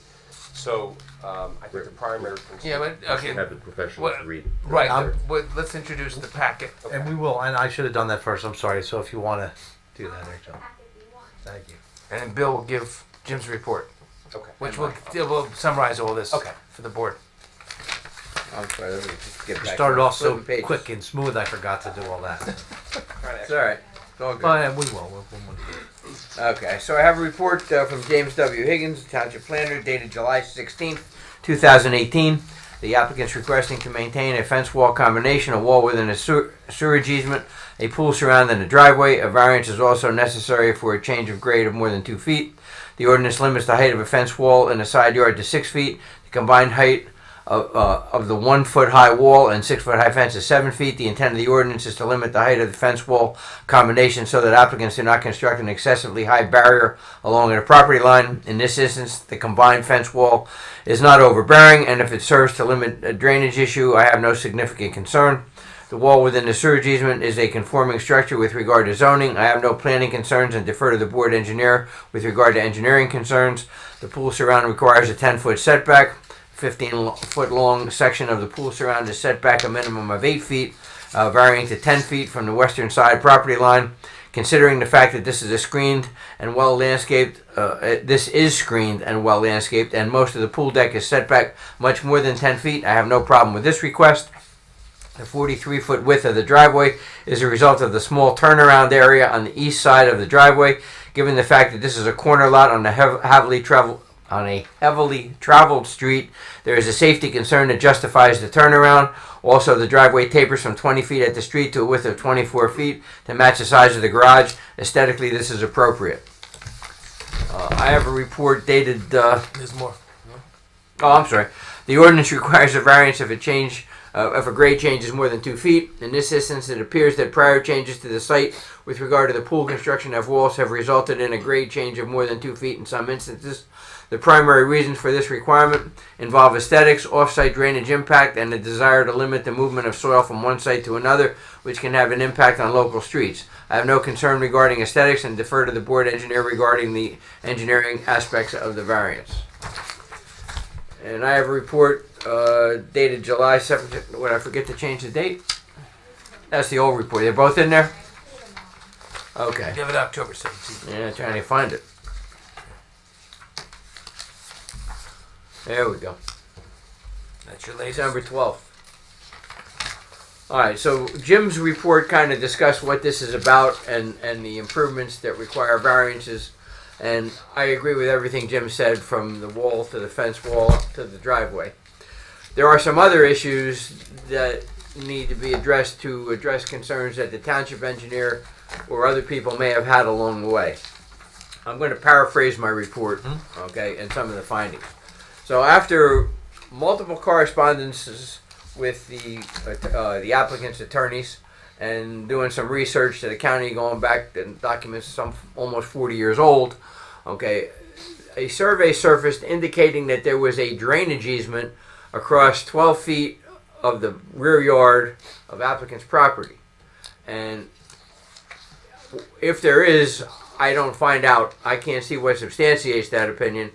Speaker 10: So I think the primary concern.
Speaker 7: Yeah, but okay.
Speaker 8: Have the professionals
Speaker 7: What-
Speaker 8: read.
Speaker 7: Right.
Speaker 1: I'm-
Speaker 7: Let's introduce the packet.
Speaker 1: And we will, and I should have done that first, I'm sorry. So if you want to do that there, John.
Speaker 2: Packet B1.
Speaker 1: Thank you.
Speaker 7: And then Bill will give Jim's report,
Speaker 10: Okay.
Speaker 7: which will summarize all this
Speaker 10: Okay.
Speaker 7: for the board.
Speaker 3: I'm sorry, let me just get
Speaker 1: You
Speaker 3: back.
Speaker 1: started
Speaker 3: to
Speaker 1: off so
Speaker 3: flipping pages.
Speaker 1: quick and smooth, I forgot to do all that.
Speaker 3: It's all right. It's all good.
Speaker 1: Oh, yeah, we will. We'll do it.
Speaker 3: Okay, so I have a report from James W. Higgins, Township Planner, dated July 16th, 2018. The applicant's requesting to maintain a fence wall combination, a wall within a sewerage easement, a pool surrounding the driveway. A variance is also necessary for a change of grade of more than 2 feet. The ordinance limits the height of a fence wall in a side yard to 6 feet. The combined height of the 1 foot high wall and 6 foot high fence is 7 feet. The intent of the ordinance is to limit the height of the fence wall combination so that applicants do not construct an excessively high barrier along the property line. In this instance, the combined fence wall is not overbearing, and if it serves to limit a drainage issue, I have no significant concern. The wall within the sewage easement is a conforming structure with regard to zoning. I have no planning concerns and defer to the board engineer with regard to engineering concerns. The pool surround requires a 10-foot setback. 15-foot long section of the pool surround is set back a minimum of 8 feet, varying to 10 feet from the western side property line. Considering the fact that this is a screened and well landscaped, and most of the pool deck is set back much more than 10 feet, I have no problem with this request. The 43-foot width of the driveway is a result of the small turnaround area on the east side of the driveway. Given the fact that this is a corner lot on a heavily traveled street, there is a safety concern that justifies the turnaround. Also, the driveway tapers from 20 feet at the street to a width of 24 feet to match the size of the garage. Aesthetically, this is appropriate. I have a report dated.
Speaker 7: There's more.
Speaker 3: Oh, I'm sorry. The ordinance requires a variance if a grade change is more than 2 feet. In this instance, it appears that prior changes to the site with regard to the pool construction of walls have resulted in a grade change of more than 2 feet in some instances. The primary reasons for this requirement involve aesthetics, off-site drainage impact, and the desire to limit the movement of soil from one site to another, which can have an impact on local streets. I have no concern regarding aesthetics and defer to the board engineer regarding the engineering aspects of the variance. And I have a report dated July 7th. Would I forget to change the date? That's the old report. They're both in there? Okay.
Speaker 7: Give it October 17th.
Speaker 3: Yeah, trying to find it. There we go.
Speaker 7: That's your latest.
Speaker 3: December 12th. All right, so Jim's report kind of discussed what this is about and the improvements that require variances. And I agree with everything Jim said, from the wall to the fence wall to the driveway. There are some other issues that need to be addressed to address concerns that the township engineer or other people may have had along the way. I'm going to paraphrase my report, okay, and some of the findings. So after multiple correspondences with the applicant's attorneys and doing some research to the county, going back to documents some almost 40 years old, okay, a survey surfaced indicating that there was a drainage easement across 12 feet of the rear yard of applicant's property. And if there is, I don't find out. I can't see what substantiates that opinion.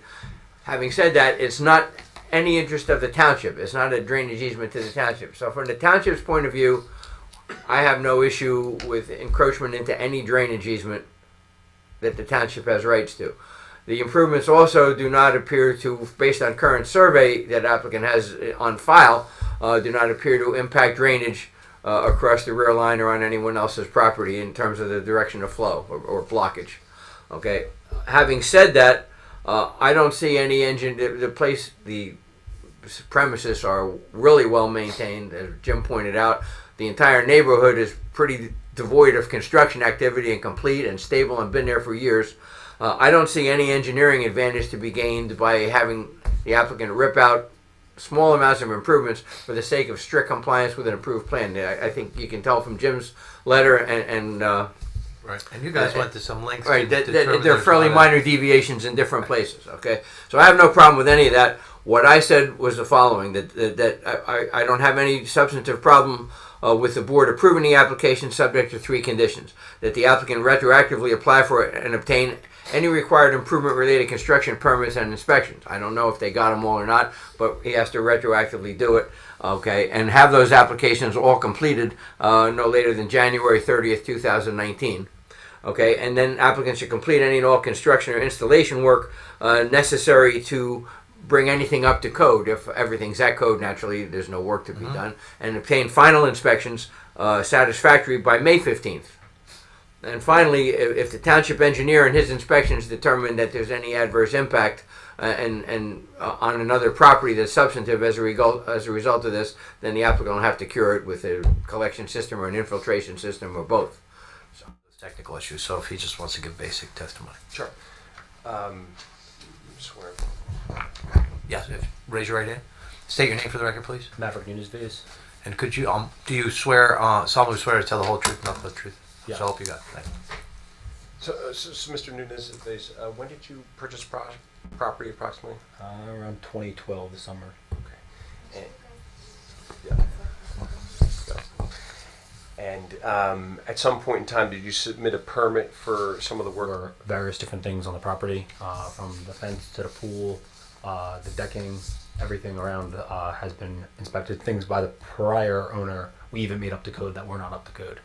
Speaker 3: Having said that, it's not any interest of the township. It's not a drainage easement to the township. So from the township's point of view, I have no issue with encroachment into any drainage easement that the township has rights to. The improvements also do not appear to, based on current survey that applicant has on file, do not appear to impact drainage across the rear line or on anyone else's property in terms of the direction of flow or blockage. Okay. Having said that, I don't see any engine. The premises are really well maintained, as Jim pointed out. The entire neighborhood is pretty devoid of construction activity and complete and stable and been there for years. I don't see any engineering advantage to be gained by having the applicant rip out small amounts of improvements for the sake of strict compliance with an approved plan. I think you can tell from Jim's letter and
Speaker 1: Right. And you guys went to some lengths.
Speaker 3: right,
Speaker 1: to determine
Speaker 3: there are
Speaker 1: there's
Speaker 3: fairly
Speaker 1: not a-
Speaker 3: minor deviations in different places. Okay, so I have no problem with any of that. What I said was the following: that I don't have any substantive problem with the board approving the application subject to 3 conditions: that the applicant retroactively apply for and obtain any required improvement-related construction permits and inspections. I don't know if they got them all or not, but he has to retroactively do it. Okay, and have those applications all completed no later than January 30th, 2019. Okay, and then applicants should complete any and all construction or installation work necessary to bring anything up to code. If everything's at code, naturally, there's no work to be done. And obtain final inspections satisfactory by May 15th. And finally, if the township engineer and his inspections determine that there's any adverse impact on another property that's substantive as a result of this, then the applicant will have to cure it with a collection system or an infiltration system or both.
Speaker 1: Technical issues, so if he just wants to give basic testimony.
Speaker 10: Sure. Swear.
Speaker 1: Yes, raise your right hand. State your name for the record, please.
Speaker 11: Maverick Nunes Vase.
Speaker 1: And could you, do you swear, solemnly swear to tell the whole truth, nothing but the truth?
Speaker 11: Yeah.
Speaker 1: So help you God. Thank you.
Speaker 10: So Mr. Nunes, when did you purchase property approximately?
Speaker 11: Around 2012 this summer.
Speaker 10: Okay. Yeah. And at some point in time, did you submit a permit for some of the
Speaker 11: There
Speaker 10: work?
Speaker 11: were various different things on the property, from the fence to the pool, the decking, everything around has been inspected. Things by the prior owner, we even made up to code that were not up to code.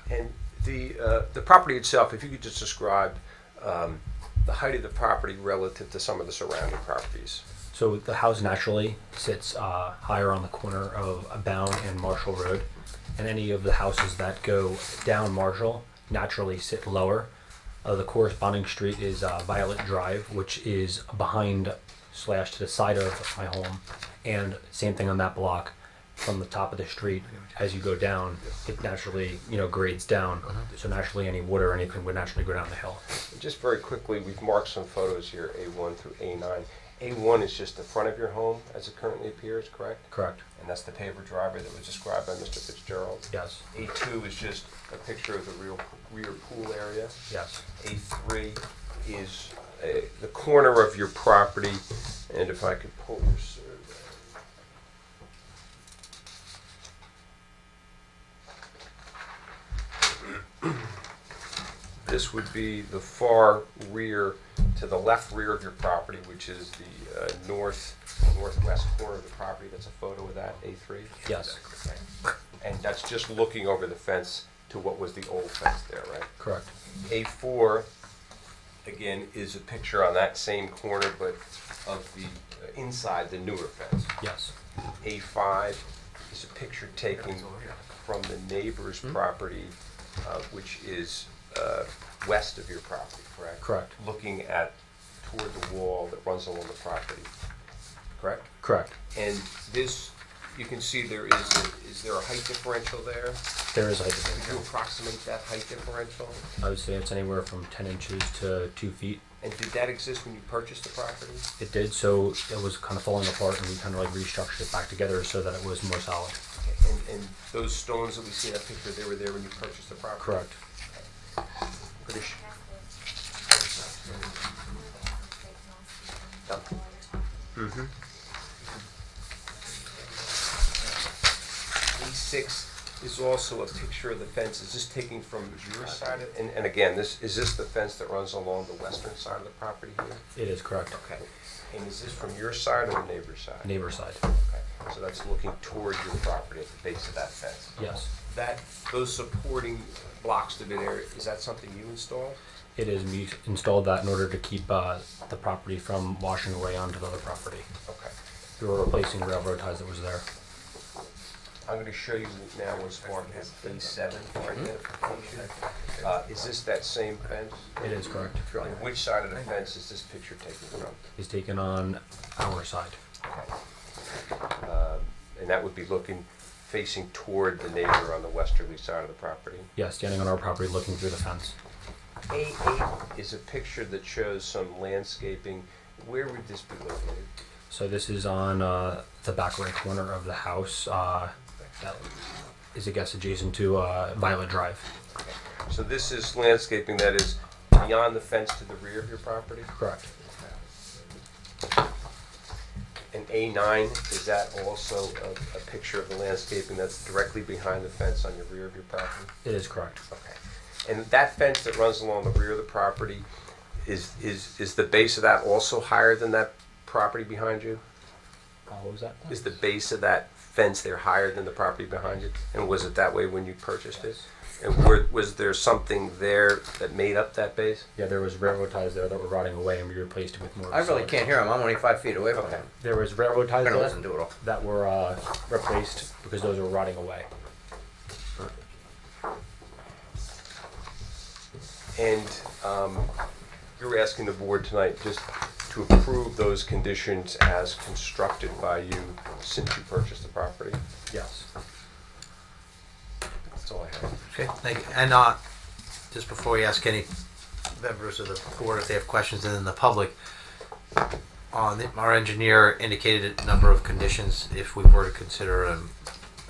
Speaker 10: And the property itself, if you could just describe the height of the property relative to some of the surrounding properties.
Speaker 11: So the house naturally sits higher on the corner of Bound and Marshall Road, and any of the houses that go down Marshall naturally sit lower. The corresponding street is Violet Drive, which is behind / to the side of my home, and same thing on that block. From the top of the street, as you go down, it naturally, grades down. So naturally, any wood or anything would naturally go down the hill.
Speaker 10: And just very quickly, we've marked some photos here, A1 through A9. A1 is just the front of your home as it currently appears, correct?
Speaker 11: Correct.
Speaker 10: And that's the paver driveway that was described by Mr. Fitzgerald.
Speaker 11: Yes.
Speaker 10: A2 is just a picture of the rear pool area.
Speaker 11: Yes.
Speaker 10: A3 is the corner of your property, and if I could pull your survey. This would be the far rear, to the left rear of your property, which is the northwest corner of the property. That's a photo of that, A3?
Speaker 11: Yes.
Speaker 10: Okay. And that's just looking over the fence to what was the old fence there, right?
Speaker 11: Correct.
Speaker 10: A4, again, is a picture on that same corner, but of the inside the newer fence.
Speaker 11: Yes.
Speaker 10: A5 is a picture taken from the neighbor's property, which is west of your property, correct?
Speaker 11: Correct.
Speaker 10: Looking toward the wall that runs along the property, correct?
Speaker 11: Correct.
Speaker 10: And this, you can see there is there a height differential there?
Speaker 11: There is height
Speaker 10: Could you
Speaker 11: differential.
Speaker 10: approximate that height differential?
Speaker 11: I would say it's anywhere from 10 inches to 2 feet.
Speaker 10: And did that exist when you purchased the property?
Speaker 11: It did, so it was kind of falling apart, and we kind of restructured it back together so that it was more solid.
Speaker 10: Okay. And those stones that we see in that picture, they were there when you purchased the property?
Speaker 11: Correct.
Speaker 10: British. A6 is also a picture of the fence. Is this taking from your side? And again, is this the fence that runs along the western side of the property here?
Speaker 11: It is correct.
Speaker 10: Okay. And is this from your side or the neighbor's side?
Speaker 11: Neighbor side.
Speaker 10: Okay. So that's looking toward your property at the base of that fence.
Speaker 11: Yes.
Speaker 10: Those supporting blocks to there, is that something you installed?
Speaker 11: It is. We installed that in order to keep the property from washing away onto the other property.
Speaker 10: Okay.
Speaker 11: We were replacing railroad ties that was there.
Speaker 10: I'm going to show you now what's marked as B7 for identification. Is this that same fence?
Speaker 11: It is correct.
Speaker 10: And which side of the fence is this picture taken from?
Speaker 11: Is taken on our side.
Speaker 10: And that would be looking, facing toward the neighbor on the westerly side of the property.
Speaker 11: Yes, standing on our property looking through the fence.
Speaker 10: A8 is a picture that shows some landscaping. Where would this be located?
Speaker 11: So this is on the back right corner of the house. That is, I guess, adjacent to Violet Drive.
Speaker 10: So this is landscaping that is beyond the fence to the rear of your property?
Speaker 11: Correct.
Speaker 10: And A9, is that also a picture of the landscaping that's directly behind the fence on your rear of your property?
Speaker 11: It is correct.
Speaker 10: Okay. And that fence that runs along the rear of the property, is the base of that also higher than that property behind you?
Speaker 11: What was that?
Speaker 10: Is the base of that fence there higher than the property behind you? And was it that way when you purchased it? And was there something there that made up that base?
Speaker 11: Yeah, there was railroad ties there that were rotting away, and we replaced it with more.
Speaker 3: I really
Speaker 11: solid.
Speaker 3: can't hear him. I'm only 5 feet away from him.
Speaker 11: There was railroad ties
Speaker 3: I'm gonna
Speaker 11: there
Speaker 3: listen to it all.
Speaker 11: that were replaced because those were rotting away.
Speaker 10: And you're asking the board tonight just to approve those conditions as constructed by you since you purchased the property?
Speaker 11: Yes.
Speaker 10: That's all I have.
Speaker 1: Okay, thank you. And just before we ask any members of the board if they have questions, and then the public, our engineer indicated a number of conditions. If we were to consider a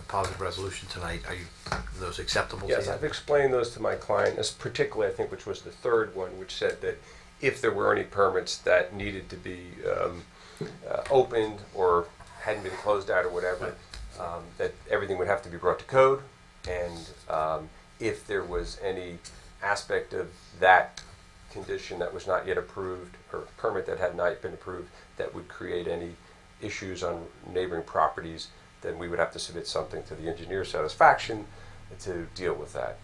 Speaker 1: positive resolution tonight, are those acceptable to you?
Speaker 10: Yes, I've explained those to my client, as particularly I think which was the third one, which said that if there were any permits that needed to be opened or hadn't been closed out or whatever, that everything would have to be brought to code. And if there was any aspect of that condition that was not yet approved, or permit that had not yet been approved, that would create any issues on neighboring properties, then we would have to submit something to the engineer's satisfaction to deal with that.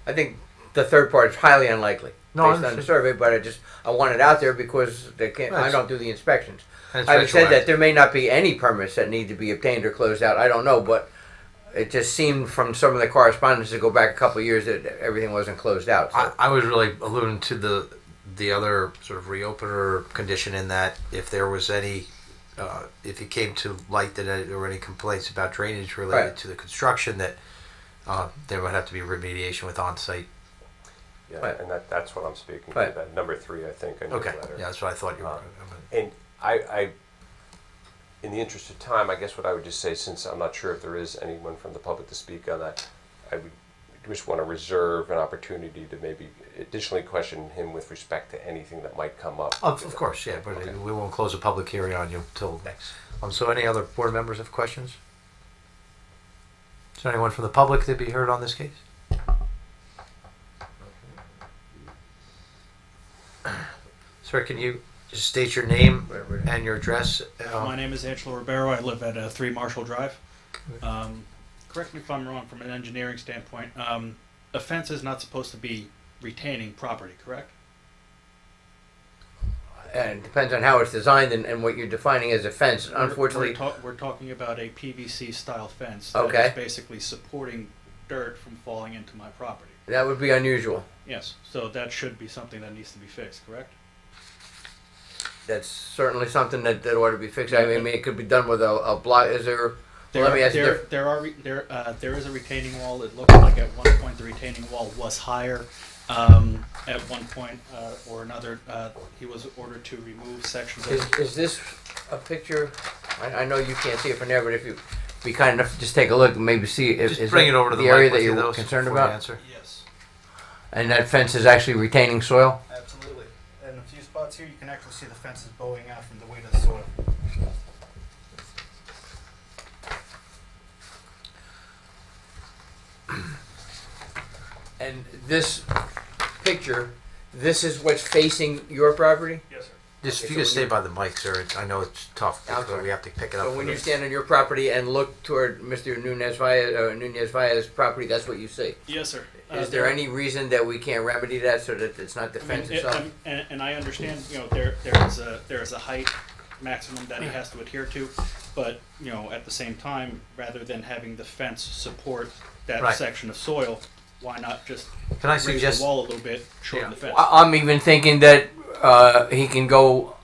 Speaker 3: I think the third part is highly unlikely
Speaker 1: No, I
Speaker 3: based on the
Speaker 1: understand.
Speaker 3: survey, but I want it out there because they can't. I
Speaker 1: Yes.
Speaker 3: don't do the inspections.
Speaker 1: And it's
Speaker 3: Having said that,
Speaker 1: retroactive.
Speaker 3: there may not be any permits that need to be obtained or closed out. I don't know, but it just seemed from some of the correspondence to go back a couple of years that everything wasn't closed out. So.
Speaker 1: I was really alluding to the other sort of reopener condition in that if there was any, if it came to light that there were any complaints about drainage related
Speaker 3: Right.
Speaker 1: to the construction, that there would have to be remediation with on-site.
Speaker 10: Yeah,
Speaker 3: Right.
Speaker 10: and that's what I'm speaking
Speaker 3: Right.
Speaker 10: to, that number 3, I think, in your
Speaker 1: Okay,
Speaker 10: letter.
Speaker 1: yeah, that's what I thought you were.
Speaker 10: And I, in the interest of time, I guess what I would just say, since I'm not sure if there is anyone from the public to speak on that, I would just want to reserve an opportunity to maybe additionally question him with respect to anything that might come up.
Speaker 1: Of course, yeah, but
Speaker 10: Okay.
Speaker 1: we won't close a public hearing on you till.
Speaker 10: Thanks.
Speaker 1: So any other board members have questions? Is there anyone from the public to be heard on this case? Sir, can you just state your name and your address?
Speaker 12: My name is Angelo Ribeiro. I live at 3 Marshall Drive. Correct me if I'm wrong from an engineering standpoint. A fence is not supposed to be retaining property, correct?
Speaker 3: And it depends on how it's designed and what you're defining as a fence. Unfortunately,
Speaker 12: We're talking about a PVC style fence
Speaker 3: Okay.
Speaker 12: that is basically supporting dirt from falling into my property.
Speaker 3: that would be unusual.
Speaker 12: Yes, so that should be something that needs to be fixed, correct?
Speaker 3: That's certainly something that ought to be fixed. I mean, it could be done with a block. Is there?
Speaker 12: There,
Speaker 3: Let me ask you
Speaker 12: there,
Speaker 3: diff-
Speaker 12: there is a retaining wall. It looked like at one point the retaining wall was higher. At one point or another, he was ordered to remove sections of it.
Speaker 3: Is this a picture? I know you can't see it from there, but if you be kind enough to just take a look and maybe see if
Speaker 1: Just
Speaker 3: is
Speaker 1: bring
Speaker 3: that
Speaker 1: it over to the
Speaker 3: area
Speaker 1: mic
Speaker 3: that
Speaker 1: with you,
Speaker 3: you're
Speaker 1: though,
Speaker 3: concerned
Speaker 1: before you
Speaker 3: about.
Speaker 1: answer.
Speaker 12: Yes,
Speaker 3: And that fence is actually retaining soil.
Speaker 12: absolutely. And a few spots here, you can actually see the fence is bowing out from the weight of the soil.
Speaker 3: And this picture, this is what's facing your property?
Speaker 12: Yes, sir.
Speaker 1: Just, if
Speaker 3: Okay,
Speaker 1: you
Speaker 3: so
Speaker 1: could stay
Speaker 3: when
Speaker 1: by the mic, sir, I know it's tough,
Speaker 3: I'm
Speaker 1: because
Speaker 3: sorry.
Speaker 1: we have to pick it up.
Speaker 3: So
Speaker 1: for
Speaker 3: when you
Speaker 1: the-
Speaker 3: stand on your property and look toward Mr. Nunez Valla's property, that's what you see?
Speaker 12: Yes, sir.
Speaker 3: Is there any reason that we can't remedy that so that it's not the fence itself?
Speaker 12: And I understand, there is a height maximum that he has to adhere to, but, at the same time, rather than having the fence support that
Speaker 1: Right.
Speaker 12: section of soil, why not just
Speaker 1: Can I
Speaker 12: raise the
Speaker 1: suggest,
Speaker 12: wall a little bit, shorten the fence?
Speaker 3: I'm even thinking that he can go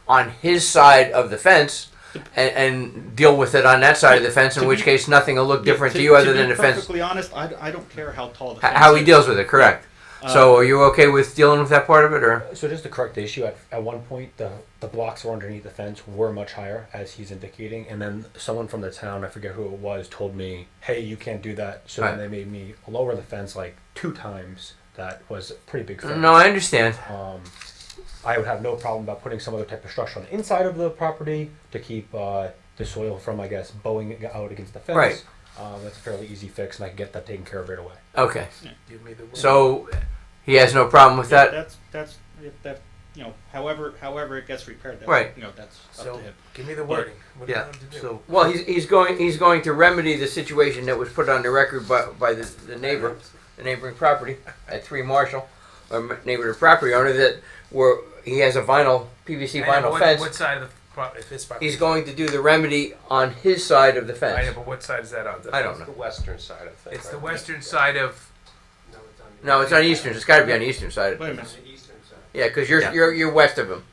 Speaker 3: on his side of the fence and deal with it on that side of the fence, in
Speaker 12: To
Speaker 3: which
Speaker 12: be-
Speaker 3: case nothing will look different to you other than the
Speaker 12: To
Speaker 3: fence,
Speaker 12: be perfectly honest, I don't care how tall the fence
Speaker 3: how he
Speaker 12: is.
Speaker 3: deals with it, correct? So are you okay with dealing with that part of it, or?
Speaker 11: So just to correct the issue, at one point the blocks were underneath the fence were much higher, as he's indicating, and then someone from the town, I forget who it was, told me, hey, you can't do that. So
Speaker 3: Right.
Speaker 11: then they made me lower the fence like 2 times. That was a pretty big fence.
Speaker 3: No, I understand.
Speaker 11: I would have no problem about putting some other type of structure on the inside of the property to keep the soil from, I guess, bowing out against the fence.
Speaker 3: Right.
Speaker 11: That's a fairly easy fix, and I can get that taken care of right away.
Speaker 3: Okay,
Speaker 7: Give me the word.
Speaker 3: so he has no problem with that?
Speaker 12: That's, if that, however it gets repaired, that's,
Speaker 3: Right.
Speaker 12: That's
Speaker 7: So,
Speaker 12: up to him.
Speaker 7: give me the wording. What do you
Speaker 1: yeah,
Speaker 7: want him to do?
Speaker 1: so,
Speaker 3: Well, he's going to remedy the situation that was put on the record by the neighbor, the neighboring property at 3 Marshall, or neighbor to property owner, that he has a PVC
Speaker 7: I know,
Speaker 3: vinyl
Speaker 7: but
Speaker 3: fence.
Speaker 7: What side of the if his property?
Speaker 3: He's going to do the remedy on his side of the
Speaker 7: I
Speaker 3: fence.
Speaker 7: know, but what side is that on?
Speaker 3: I don't know.
Speaker 10: The western side, I think.
Speaker 7: It's the
Speaker 10: right?
Speaker 7: western side of.
Speaker 3: No, it's on the eastern. It's got to be on the eastern side.
Speaker 12: Wait a minute.
Speaker 3: Yeah, because you're
Speaker 1: Yeah.
Speaker 3: you're west of him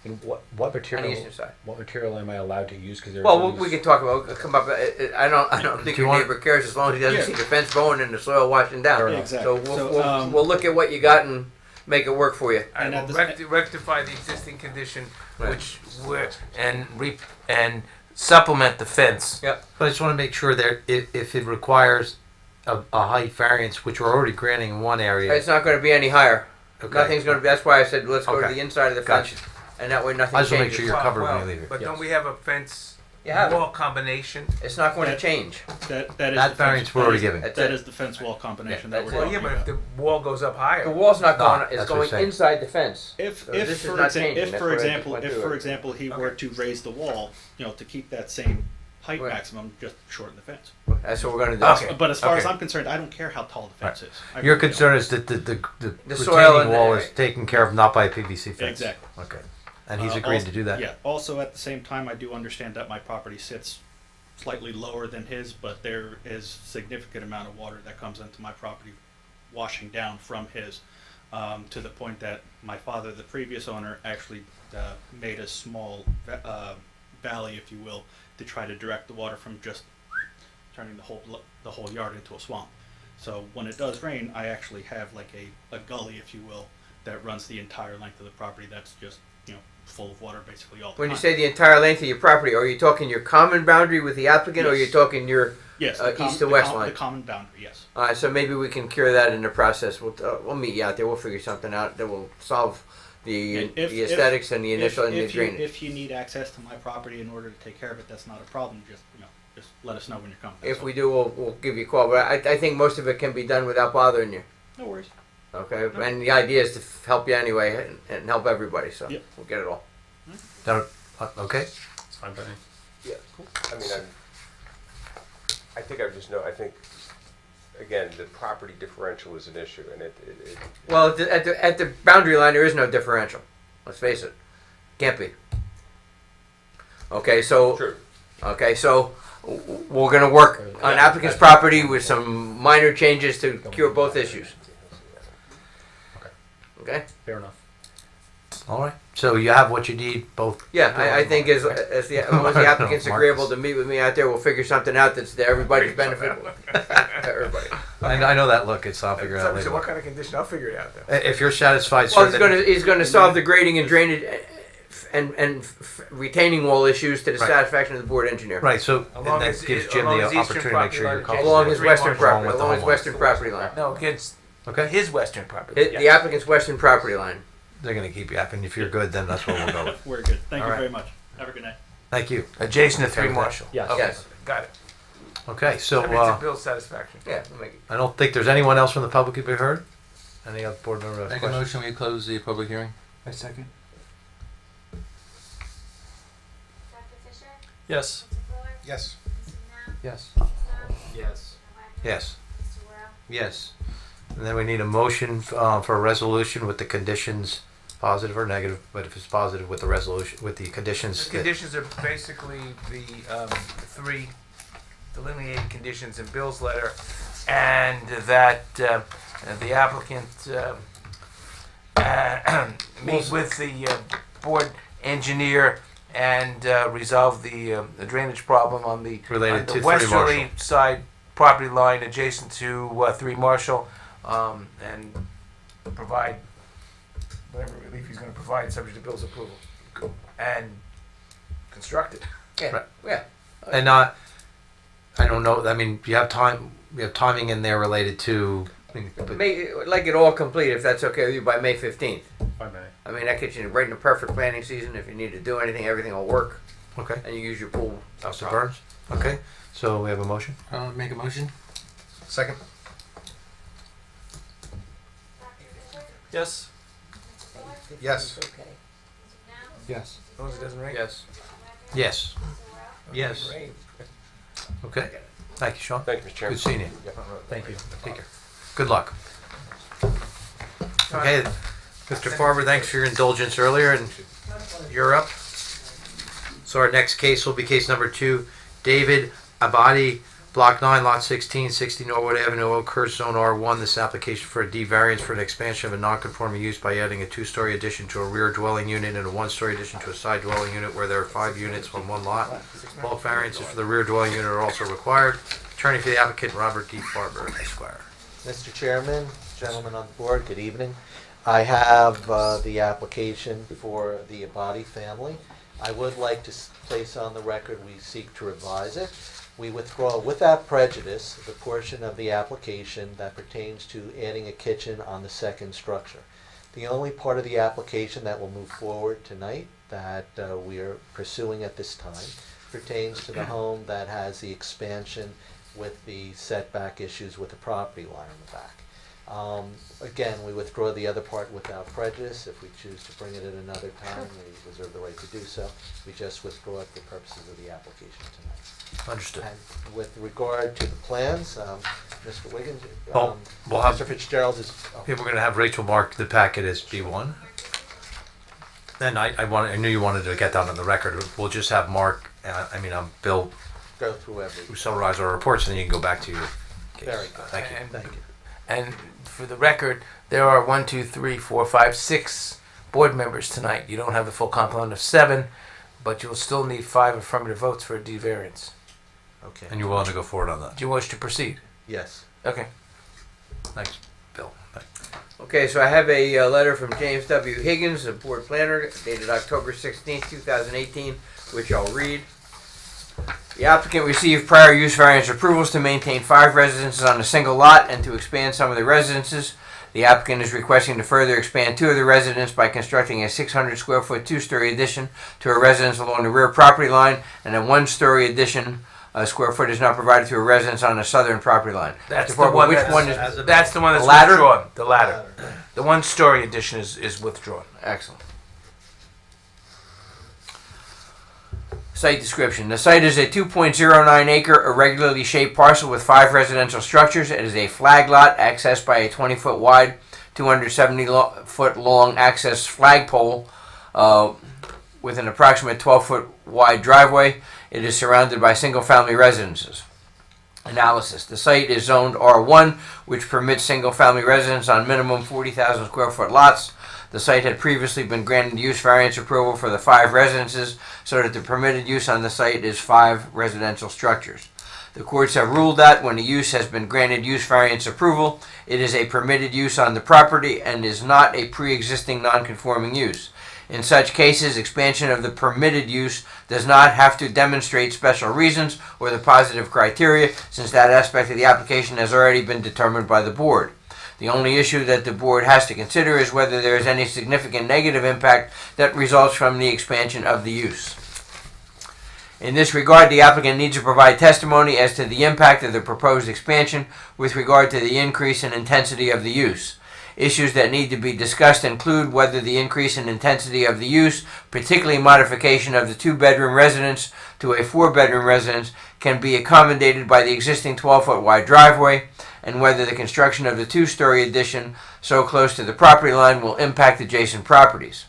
Speaker 11: And what
Speaker 3: on the
Speaker 11: material?
Speaker 3: eastern side.
Speaker 11: What material am I allowed to use? Because
Speaker 3: Well, we can talk about. Come up. I don't think
Speaker 1: Do you
Speaker 3: your
Speaker 1: want-
Speaker 3: neighbor cares as long as he doesn't
Speaker 12: Yeah.
Speaker 3: see the fence bowing and the soil washing down.
Speaker 11: Yeah,
Speaker 12: exactly.
Speaker 3: So we'll,
Speaker 12: So,
Speaker 3: we'll, we'll look at what you got and make it work for you.
Speaker 12: And
Speaker 7: I
Speaker 12: at
Speaker 7: will
Speaker 12: the-
Speaker 7: rectify the existing condition,
Speaker 3: Right.
Speaker 7: which and supplement the fence.
Speaker 1: but I just want to make sure that if it requires a height variance, which we're already granting in one area.
Speaker 3: It's not going to be any higher.
Speaker 1: Okay.
Speaker 3: Nothing's going to be. That's why I said let's go to
Speaker 1: Okay.
Speaker 3: the inside of the
Speaker 1: Gotcha.
Speaker 3: fence, and that way nothing
Speaker 1: I just want to
Speaker 3: changes.
Speaker 1: make sure you're covered when you leave here.
Speaker 7: But
Speaker 11: Yes.
Speaker 7: don't we have a fence
Speaker 3: Yeah.
Speaker 7: wall combination?
Speaker 3: It's not going to change.
Speaker 12: That is
Speaker 1: That
Speaker 12: the
Speaker 1: variance
Speaker 12: fence,
Speaker 1: we're already
Speaker 12: that is-
Speaker 1: giving.
Speaker 3: That's
Speaker 12: That
Speaker 3: it.
Speaker 12: is the fence wall combination
Speaker 3: Yeah,
Speaker 12: that we're
Speaker 3: that's it.
Speaker 12: talking
Speaker 7: Well, yeah, but
Speaker 12: about.
Speaker 7: if the wall goes up higher.
Speaker 3: The wall's not
Speaker 1: No,
Speaker 3: going. It's
Speaker 1: that's what
Speaker 3: going
Speaker 1: I'm saying.
Speaker 3: inside the fence.
Speaker 12: If,
Speaker 3: So this is
Speaker 12: for
Speaker 3: not
Speaker 12: example,
Speaker 3: changing.
Speaker 12: if
Speaker 3: That's
Speaker 12: for
Speaker 3: what I
Speaker 12: example,
Speaker 3: went
Speaker 12: if
Speaker 3: through
Speaker 12: for
Speaker 3: it.
Speaker 12: example he were to raise the wall, to keep that same height
Speaker 3: Right.
Speaker 12: maximum, just shorten the fence.
Speaker 3: That's what we're going to do.
Speaker 7: Okay.
Speaker 12: But as far as
Speaker 1: Okay.
Speaker 12: I'm concerned, I don't care how tall the fence is. I
Speaker 1: Your
Speaker 12: really don't.
Speaker 1: concern is that the
Speaker 3: soil
Speaker 1: retaining
Speaker 3: and
Speaker 1: wall
Speaker 3: the-
Speaker 1: is taken care of not by a PVC fence.
Speaker 12: Exactly.
Speaker 1: Okay. And he's
Speaker 12: Uh,
Speaker 1: agreed
Speaker 12: also-
Speaker 1: to do that.
Speaker 12: Yeah. Also, at the same time, I do understand that my property sits slightly lower than his, but there is significant amount of water that comes into my property, washing down from his, to the point that my father, the previous owner, actually made a small valley, if you will, to try to direct the water from just turning the whole yard into a swamp. So when it does rain, I actually have like a gully, if you will, that runs the entire length of the property. That's just full of water basically all the
Speaker 3: When
Speaker 12: time.
Speaker 3: you say the entire length of your property, are you talking your common boundary with the applicant, or are you
Speaker 12: Yes.
Speaker 3: talking your?
Speaker 12: Yes,
Speaker 3: east to west line.
Speaker 12: The common boundary, yes.
Speaker 3: All right, so maybe we can cure that in the process. We'll meet you out there. We'll figure something out that will solve the
Speaker 12: And if-
Speaker 3: the aesthetics and the initial and the
Speaker 12: if you,
Speaker 3: drainage.
Speaker 12: if you need access to my property in order to take care of it, that's not a problem. Just let us know when you're coming. that's
Speaker 3: If
Speaker 12: all.
Speaker 3: we do, we'll give you a call. But I think most of it can be done without bothering you.
Speaker 12: No worries.
Speaker 3: Okay, and the idea is to help you anyway and help everybody. So
Speaker 12: Yep.
Speaker 3: we'll get it all.
Speaker 1: Okay.
Speaker 11: It's fine by me.
Speaker 10: Yeah, I mean, I think I just know, I think, again, the property differential is an issue, and it
Speaker 3: Well, at the boundary line, there is no differential. Let's face it, can't be. Okay, so
Speaker 10: true.
Speaker 3: okay, so we're gonna work on applicant's property with some minor changes to cure both issues. Okay.
Speaker 11: Fair enough.
Speaker 1: All right. So you have what you need, both.
Speaker 3: Yeah, I think as long as the applicant's agreeable to meet with me out there, we'll figure something out that's to everybody's benefit. Everybody.
Speaker 1: I know that look. I'll figure it out
Speaker 7: So
Speaker 1: later.
Speaker 7: what kind of condition? I'll figure it out though.
Speaker 1: If you're satisfied,
Speaker 3: Well,
Speaker 1: sir,
Speaker 3: he's gonna solve the grading and drainage and retaining wall issues to the
Speaker 1: Right.
Speaker 3: satisfaction of the board engineer.
Speaker 1: right. So
Speaker 7: Along
Speaker 1: and
Speaker 7: his-
Speaker 1: that gives Jim
Speaker 7: along
Speaker 1: the
Speaker 7: his eastern
Speaker 1: opportunity to make
Speaker 7: property
Speaker 1: sure you're
Speaker 7: line,
Speaker 1: comfortable.
Speaker 3: Along his
Speaker 7: Three
Speaker 3: western
Speaker 7: Marshall.
Speaker 3: property,
Speaker 1: Along with the
Speaker 3: along his
Speaker 1: homeowner.
Speaker 3: western property line.
Speaker 7: No, against
Speaker 1: Okay.
Speaker 7: his western property.
Speaker 3: The applicant's western property line.
Speaker 1: They're going to keep you up, and if you're good, then that's what we'll go with.
Speaker 12: We're good. Thank
Speaker 1: All
Speaker 12: you
Speaker 1: right.
Speaker 12: very much. Have a good night.
Speaker 1: Thank you.
Speaker 7: Adjacent to
Speaker 1: Okay
Speaker 7: 3
Speaker 1: with that?
Speaker 7: Marshall.
Speaker 11: Yes.
Speaker 7: Okay,
Speaker 3: Yes.
Speaker 7: got it.
Speaker 1: Okay, so
Speaker 7: Bill's satisfaction.
Speaker 3: Yeah, we'll make it.
Speaker 1: I don't think there's anyone else from the public who be heard. Any other board member?
Speaker 8: Make a motion, we close the public hearing?
Speaker 9: I second.
Speaker 2: Dr. Fisher?
Speaker 9: Yes.
Speaker 2: Mr. Fuller?
Speaker 4: Yes.
Speaker 2: Mr. Now?
Speaker 1: Yes.
Speaker 2: Mr. Song?
Speaker 10: Yes.
Speaker 2: Mr. Wagner?
Speaker 1: Yes.
Speaker 2: Mr. Worrell?
Speaker 1: Yes. And then we need a motion for a resolution with the conditions, positive or negative, but if it's positive with the resolution, with the conditions.
Speaker 7: The conditions are basically the three delineated conditions in Bill's letter, and that the applicant meet with the board engineer and resolve the drainage problem on the,
Speaker 1: Related
Speaker 7: on
Speaker 1: to
Speaker 7: the
Speaker 1: 3
Speaker 7: westerly
Speaker 1: Marshall.
Speaker 7: side property line adjacent to 3 Marshall, and provide whatever relief he's going to provide, subject to Bill's approval, and construct it.
Speaker 3: Yeah,
Speaker 1: Right.
Speaker 3: yeah.
Speaker 1: And I don't know. I mean, you have time. We have timing in there related to. I mean, but-
Speaker 3: Like it all complete, if that's okay with you, by May 15th.
Speaker 4: If I may.
Speaker 3: I mean, that gets you right in the perfect planning season. If you need to do anything, everything will work,
Speaker 1: okay.
Speaker 3: and you use your pool.
Speaker 1: Mr. Burns. Okay. So we have a motion.
Speaker 8: Make a motion?
Speaker 4: Second.
Speaker 2: Dr. Fisher?
Speaker 9: Yes.
Speaker 2: Mr. Fuller?
Speaker 4: Yes.
Speaker 2: Mr. Now?
Speaker 1: Yes.
Speaker 7: As long as it doesn't rain.
Speaker 3: Yes.
Speaker 2: Mr. Wagner?
Speaker 1: Yes.
Speaker 2: Mr. Worrell?
Speaker 1: Yes.
Speaker 7: Rain.
Speaker 1: Okay. Thank you, Sean.
Speaker 10: Thank you, Mr. Chairman.
Speaker 1: Good seeing you.
Speaker 10: Yeah.
Speaker 1: Thank you. Take care. Good luck. Okay, Mr. Farber, thanks for your indulgence earlier, and you're up. So our next case will be case number 2, David Abadi, Block 9, Lot 16, 60 Norwood Avenue, Oakhurst, Zone R1. This application for a D variance for an expansion of a non-conforming use by adding a 2-story addition to a rear dwelling unit and a 1-story addition to a side dwelling unit where there are 5 units on one lot. Bulk variances for the rear dwelling unit are also required. Attorney for the applicant, Robert D. Farber, Esquire.
Speaker 5: Mr. Chairman, gentlemen on the board, good evening. I have the application for the Abadi family. I would like to place on the record we seek to revise it. We withdraw without prejudice the portion of the application that pertains to adding a kitchen on the second structure. The only part of the application that will move forward tonight that we are pursuing at this time pertains to the home that has the expansion with the setback issues with the property line in the back. Again, we withdraw the other part without prejudice. If we choose to bring it at another time, we reserve the right to do so. We just withdraw it for purposes of the application tonight.
Speaker 1: Understood.
Speaker 5: And with regard to the plans, Mr. Wiggins,
Speaker 1: Well, we'll have-
Speaker 5: Mr. Fitzgerald is,
Speaker 1: Okay, we're going to have Rachel mark the packet as B1. Then I knew you wanted to get that on the record. We'll just have Mark, Bill,
Speaker 5: go through every.
Speaker 1: who summarize our reports, and then you can go back to your case.
Speaker 5: Very good.
Speaker 1: Thank you.
Speaker 5: Thank you.
Speaker 7: And for the record, there are 1, 2, 3, 4, 5, 6 board members tonight. You don't have the full complement of 7, but you'll still need 5 affirmative votes for a D variance.
Speaker 5: Okay.
Speaker 1: And you're willing to go forward on that.
Speaker 7: Do you wish to proceed?
Speaker 5: Yes.
Speaker 7: Okay.
Speaker 1: Thanks, Bill.
Speaker 3: Okay, so I have a letter from James W. Higgins, the board planner, dated October 16th, 2018, which I'll read. The applicant received prior use variance approvals to maintain 5 residences on a single lot and to expand some of the residences. The applicant is requesting to further expand 2 of the residences by constructing a 600 square foot 2-story addition to a residence along the rear property line, and a 1-story addition square foot is not provided to a residence on the southern property line.
Speaker 7: That's
Speaker 3: Mr.
Speaker 7: the
Speaker 3: Farber,
Speaker 7: one.
Speaker 3: which
Speaker 7: That's,
Speaker 3: one is
Speaker 7: that's the one that's
Speaker 3: the latter?
Speaker 7: withdrawn. The latter. The 1-story addition is withdrawn.
Speaker 3: excellent. Site description. The site is a 2.09 acre irregularly shaped parcel with 5 residential structures. It is a flag lot accessed by a 20 foot wide, 270 foot long access flagpole with an approximate 12 foot wide driveway. It is surrounded by single family residences. Analysis. The site is zoned R1, which permits single family residence on minimum 40,000 square foot lots. The site had previously been granted use variance approval for the 5 residences, so that the permitted use on the site is 5 residential structures. The courts have ruled that when a use has been granted use variance approval, it is a permitted use on the property and is not a pre-existing non-conforming use. In such cases, expansion of the permitted use does not have to demonstrate special reasons or the positive criteria, since that aspect of the application has already been determined by the board. The only issue that the board has to consider is whether there is any significant negative impact that results from the expansion of the use. In this regard, the applicant needs to provide testimony as to the impact of the proposed expansion with regard to the increase in intensity of the use. Issues that need to be discussed include whether the increase in intensity of the use, particularly modification of the 2-bedroom residence to a 4-bedroom residence, can be accommodated by the existing 12-foot wide driveway, and whether the construction of the 2-story addition so close to the property line will impact adjacent properties.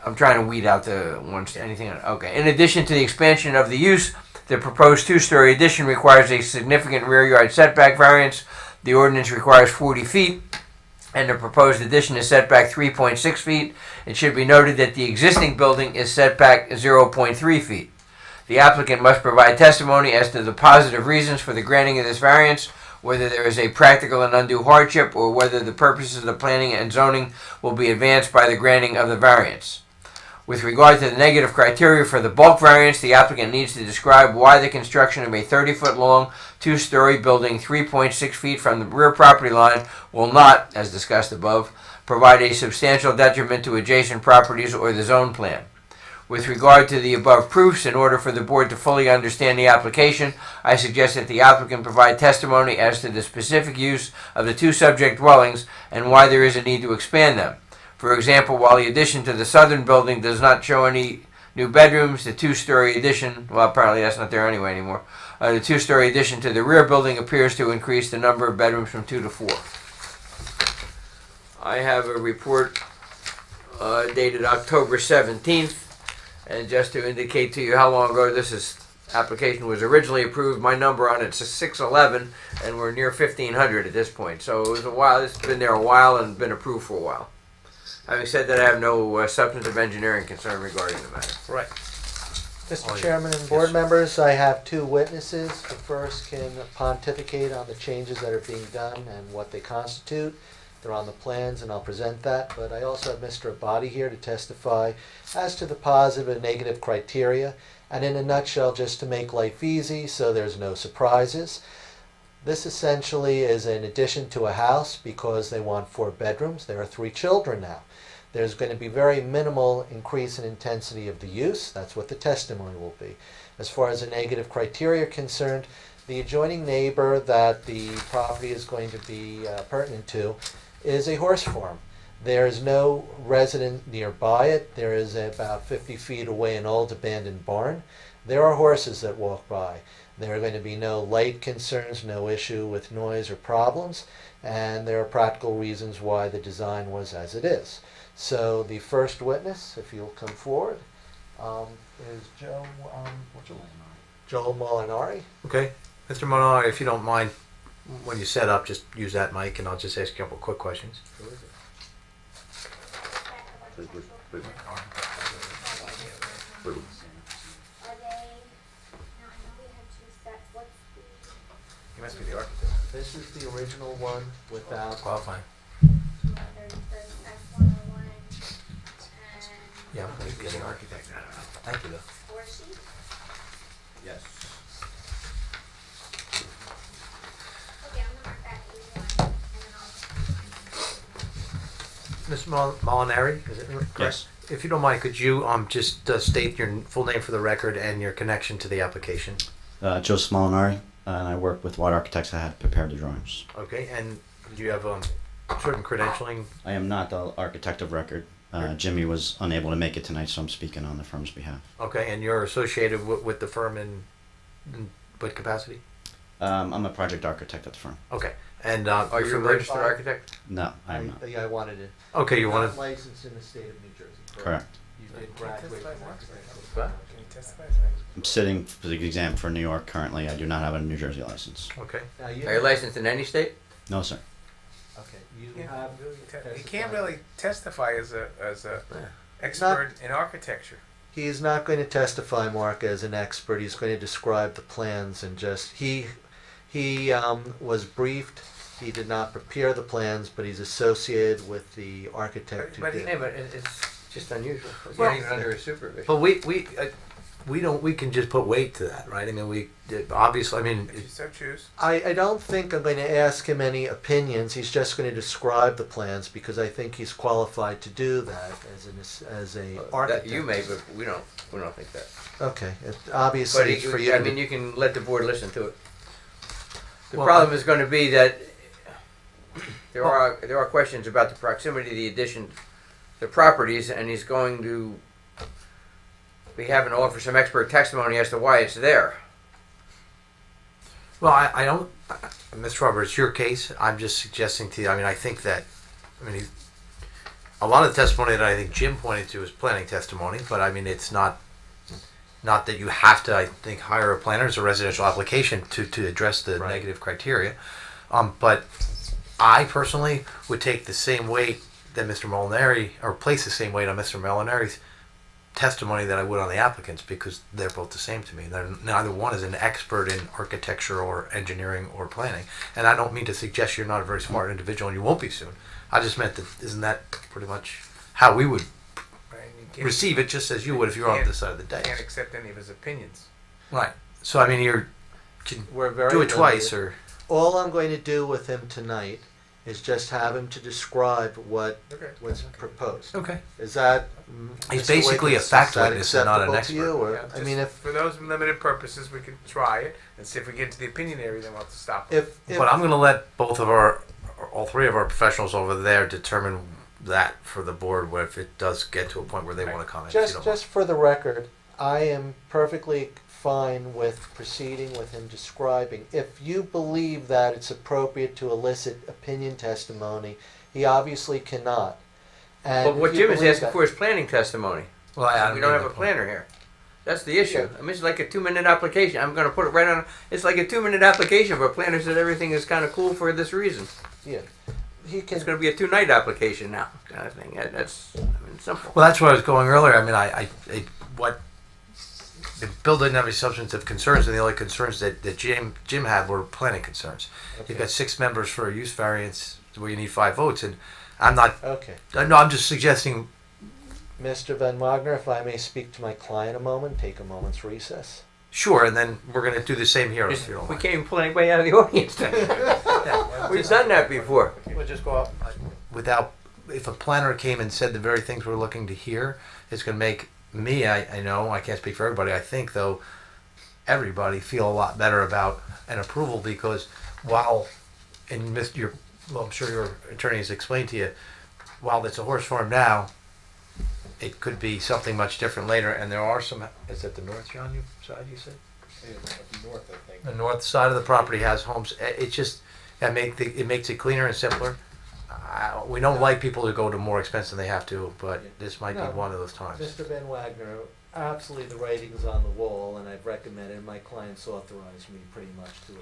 Speaker 3: I'm trying to weed out the ones, anything. Okay. In addition to the expansion of the use, the proposed 2-story addition requires a significant rear yard setback variance. The ordinance requires 40 feet, and the proposed addition is set back 3.6 feet. It should be noted that the existing building is set back 0.3 feet. The applicant must provide testimony as to the positive reasons for the granting of this variance, whether there is a practical and undue hardship, or whether the purposes of the planning and zoning will be advanced by the granting of the variance. With regard to the negative criteria for the bulk variance, the applicant needs to describe why the construction of a 30-foot long 2-story building 3.6 feet from the rear property line will not, as discussed above, provide a substantial detriment to adjacent properties or the zone plan. With regard to the above proofs, in order for the board to fully understand the application, I suggest that the applicant provide testimony as to the specific use of the 2 subject dwellings and why there is a need to expand them. For example, while the addition to the southern building does not show any new bedrooms, the 2-story addition, well, apparently that's not there anyway anymore, the 2-story addition to the rear building appears to increase the number of bedrooms from 2 to 4. I have a report dated October 17th, and just to indicate to you how long ago this application was originally approved, my number on it's 611, and we're near 1,500 at this point. So it was a while. It's been there a while and been approved for a while. Having said that, I have no substantive engineering concern regarding the matter.
Speaker 1: Right.
Speaker 5: Mr. Chairman and board members, I have 2 witnesses. The first can pontificate on the changes that are being done and what they constitute. They're on the plans, and I'll present that. But I also have Mr. Abadi here to testify as to the positive and negative criteria. And in a nutshell, just to make life easy so there's no surprises, this essentially is an addition to a house because they want 4 bedrooms. There are 3 children now. There's going to be very minimal increase in intensity of the use. That's what the testimony will be. As far as the negative criteria are concerned, the adjoining neighbor that the property is going to be pertinent to is a horse farm. There is no resident nearby it. There is about 50 feet away an old abandoned barn. There are horses that walk by. There are going to be no light concerns, no issue with noise or problems, and there are practical reasons why the design was as it is. So the first witness, if you'll come forward, is Joel Molinari.
Speaker 1: Okay. Mr. Molinari, if you don't mind, when you set up, just use that mic and I'll just ask you a couple quick questions. You must be the architect.
Speaker 5: This is the original one without
Speaker 1: Qualifying. Yeah, I'm be the architect. I don't know. Thank you, though.
Speaker 3: Yes.
Speaker 2: Okay, I'm gonna mark that 81, and then I'll.
Speaker 1: Ms. Molinari, is it correct?
Speaker 11: Yes.
Speaker 1: If you don't mind, could you just state your full name for the record and your connection to the application?
Speaker 13: Joseph Molinari, and I work with what architects that had prepared the drawings.
Speaker 1: Okay, and do you have certain credentialing?
Speaker 13: I am not the architect of record. Jimmy was unable to make it tonight, so I'm speaking on the firm's behalf.
Speaker 1: Okay, and you're associated with the firm in what capacity?
Speaker 13: I'm a project architect at the firm.
Speaker 1: Okay, and
Speaker 3: Are you a registered architect?
Speaker 13: No, I am not.
Speaker 5: I wanted it.
Speaker 1: Okay, you
Speaker 5: You're
Speaker 1: wanted.
Speaker 5: not licensed in the state of New Jersey.
Speaker 13: Correct.
Speaker 5: You did graduate from architectural
Speaker 1: What?
Speaker 13: I'm sitting for the exam for New York currently. I do not have a New Jersey license.
Speaker 1: Okay.
Speaker 5: Now
Speaker 3: Are you licensed in any state?
Speaker 13: No, sir.
Speaker 5: Okay, you
Speaker 14: You
Speaker 5: have.
Speaker 14: can't really testify as a
Speaker 1: Yeah.
Speaker 14: expert in architecture.
Speaker 5: He is not going to testify, Mark, as an expert. He's going to describe the plans and just he was briefed. He did not prepare the plans, but he's associated with the architect who
Speaker 3: But
Speaker 5: did.
Speaker 3: yeah, but it's just unusual. It's
Speaker 1: Well-
Speaker 3: not even under his supervision.
Speaker 1: But we we can just put weight to that, right? I mean, obviously, I mean,
Speaker 14: If you so choose.
Speaker 5: I don't think I'm going to ask him any opinions. He's just going to describe the plans because I think he's qualified to do that as a architect.
Speaker 3: That you may, but we don't think that.
Speaker 5: Okay,
Speaker 3: But
Speaker 5: obviously it's for you.
Speaker 3: I mean, you can let the board listen to it. The
Speaker 1: Well,
Speaker 3: problem is going to be that there are questions about the proximity of the addition, the properties, and he's going to be having to offer some expert testimony as to why it's there.
Speaker 1: well, I don't, Mr. Roberts, it's your case. I'm just suggesting to you. I mean, I think that, I mean, a lot of the testimony that I think Jim pointed to is planning testimony, but I mean, it's not that you have to, I think, hire a planner as a residential application to address the negative criteria. But I personally would take the same weight that Mr. Molinari, or place the same weight on Mr. Molinari's testimony that I would on the applicant's, because they're both the same to me. Neither one is an expert in architecture or engineering or planning. And I don't mean to suggest you're not a very smart individual and you won't be soon. I just meant that, isn't that pretty much how we would
Speaker 14: Right, and you can't-
Speaker 1: receive it, just as you would if you were on this side of the
Speaker 14: Can't
Speaker 1: dais?
Speaker 14: accept any of his opinions.
Speaker 1: Right. So, I mean, can
Speaker 5: We're very
Speaker 1: do it twice,
Speaker 5: limited.
Speaker 1: or...
Speaker 5: All I'm going to do with him tonight is just have him to describe what's proposed.
Speaker 1: Okay.
Speaker 5: Is that
Speaker 1: He's
Speaker 5: Mr.
Speaker 1: basically
Speaker 5: Wiggins,
Speaker 1: a fact
Speaker 5: is that
Speaker 1: witness and not an
Speaker 5: acceptable to you, or,
Speaker 14: Yeah,
Speaker 5: I
Speaker 14: just
Speaker 5: mean, if
Speaker 14: for those limited purposes, we can try it and see if we get to the opinion area. Then we'll have to stop. Him.
Speaker 5: if
Speaker 1: But I'm going to let all three of our professionals over there determine that for the board, if it does get to a point where they want to comment. if you don't
Speaker 5: just for the record, I am perfectly fine with proceeding with him describing. If you believe that it's appropriate to elicit opinion testimony, he obviously cannot. And
Speaker 3: But what
Speaker 5: if you
Speaker 3: Jim is
Speaker 5: believe
Speaker 3: asking
Speaker 5: that-
Speaker 3: for is planning testimony.
Speaker 1: Well, I
Speaker 3: We don't have a planner here. That's the issue. I mean, it's like a 2-minute application. I'm going to put it right on. It's like a 2-minute application, but planner said everything is kind of cool for this reason.
Speaker 5: Yeah, he can.
Speaker 3: It's going to be a 2-night application now, kind of thing. That's, I mean, simple.
Speaker 1: Well, that's where I was going earlier. I mean, what Bill didn't have any substantive concerns, and the only concerns that Jim had were planning concerns.
Speaker 5: Okay.
Speaker 1: You've got 6 members for a use variance where you need 5 votes, and I'm not.
Speaker 5: Okay.
Speaker 1: No, I'm just suggesting.
Speaker 5: Mr. Van Wagner, if I may speak to my client a moment, take a moment's recess.
Speaker 1: Sure, and then we're going to do the same here. If you don't
Speaker 3: We
Speaker 1: mind.
Speaker 3: can't even pull anybody out of the audience then. We've done that before.
Speaker 1: We'll just go up without. If a planner came and said the very things we're looking to hear, it's going to make me. I know I can't speak for everybody. I think though, everybody feel a lot better about an approval because while, and I'm sure your attorney has explained to you, while it's a horse farm now, it could be something much different later. And there are some. Is it the north, John? Side you said?
Speaker 4: North, I think.
Speaker 1: The north side of the property has homes. It just it makes it cleaner and simpler. We don't like people to go to more expense than they have to, but this might
Speaker 5: No.
Speaker 1: be one of those times.
Speaker 5: Mr. Van Wagner, absolutely the writing's on the wall, and I've recommended, my clients authorized me pretty much to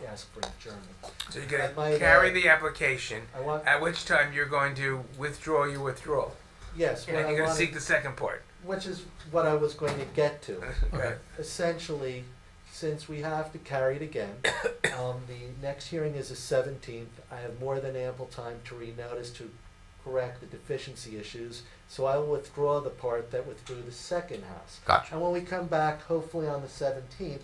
Speaker 5: ask for adjournment.
Speaker 14: So you're going
Speaker 5: I might,
Speaker 14: to carry the application.
Speaker 5: I want,
Speaker 14: At which time you're going to withdraw your withdrawal.
Speaker 5: yes,
Speaker 14: And
Speaker 5: what
Speaker 14: then
Speaker 5: I
Speaker 14: you're going to
Speaker 5: wanted-
Speaker 14: seek the second part.
Speaker 5: which is what I was going to get to.
Speaker 14: Okay.
Speaker 5: Essentially, since we have to carry it again, the next hearing is the 17th. I have more than ample time to renotice to correct the deficiency issues, so I will withdraw the part that withdrew the second house.
Speaker 1: Gotcha.
Speaker 5: And when we come back, hopefully on the 17th,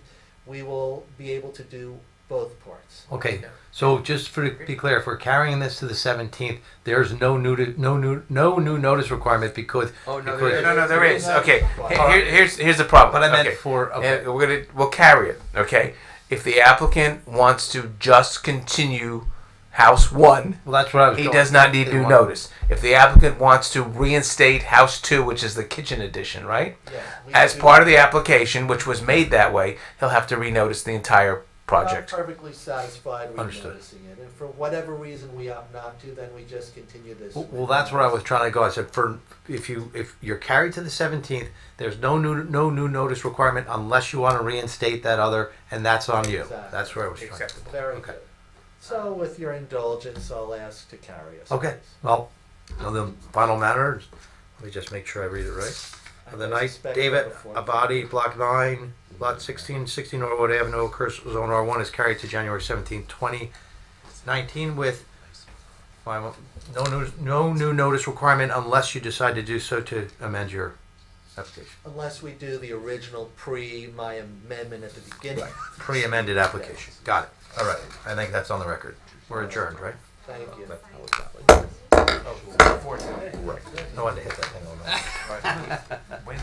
Speaker 5: we will be able to do both parts.
Speaker 1: Okay, so just to be clear, if we're carrying this to the 17th, there's no new notice requirement because.
Speaker 3: Oh, no,
Speaker 1: because-
Speaker 14: No, there is. Okay.
Speaker 8: Here's the problem.
Speaker 1: But I meant
Speaker 8: Okay.
Speaker 1: for. Okay.
Speaker 8: And we'll carry it. Okay. If the applicant wants to just continue house 1,
Speaker 1: Well, that's what I was.
Speaker 8: he
Speaker 1: going-
Speaker 8: does not need
Speaker 1: they
Speaker 8: due
Speaker 1: want-
Speaker 8: notice. If the applicant wants to reinstate house 2, which is the kitchen addition, right?
Speaker 5: Yeah, we-
Speaker 8: As
Speaker 5: we-
Speaker 8: part of the application, which was made that way, he'll have to renotice the entire project.
Speaker 5: I'm perfectly satisfied with
Speaker 1: Understood.
Speaker 5: noticing it, and for whatever reason we opt not to, then we just continue this.
Speaker 1: Well, that's where I was trying to go. I said, if you're carried to the 17th, there's no new notice requirement unless you want to reinstate that other, and that's on you.
Speaker 5: Exactly.
Speaker 1: That's where I was trying.
Speaker 14: Acceptable.
Speaker 5: Very
Speaker 1: Okay.
Speaker 5: good. So with your indulgence, I'll ask to carry us.
Speaker 1: Okay. Well, the final matter. Let me just make sure I read it right.
Speaker 5: please.
Speaker 1: The night, David Abadi, Block 9, Lot 16 Norwood Avenue, Curse Zone R1 is carried to January 17, 2019 with no new notice requirement unless you decide to do so to amend your application.
Speaker 5: Unless we do the original pre my amendment at the beginning.
Speaker 1: Pre-amended application. Got it. All right. I think that's on the record. We're adjourned, right?
Speaker 5: Thank you.
Speaker 1: Oh, 4 I wanted to hit that thing on that.
Speaker 4: Wait,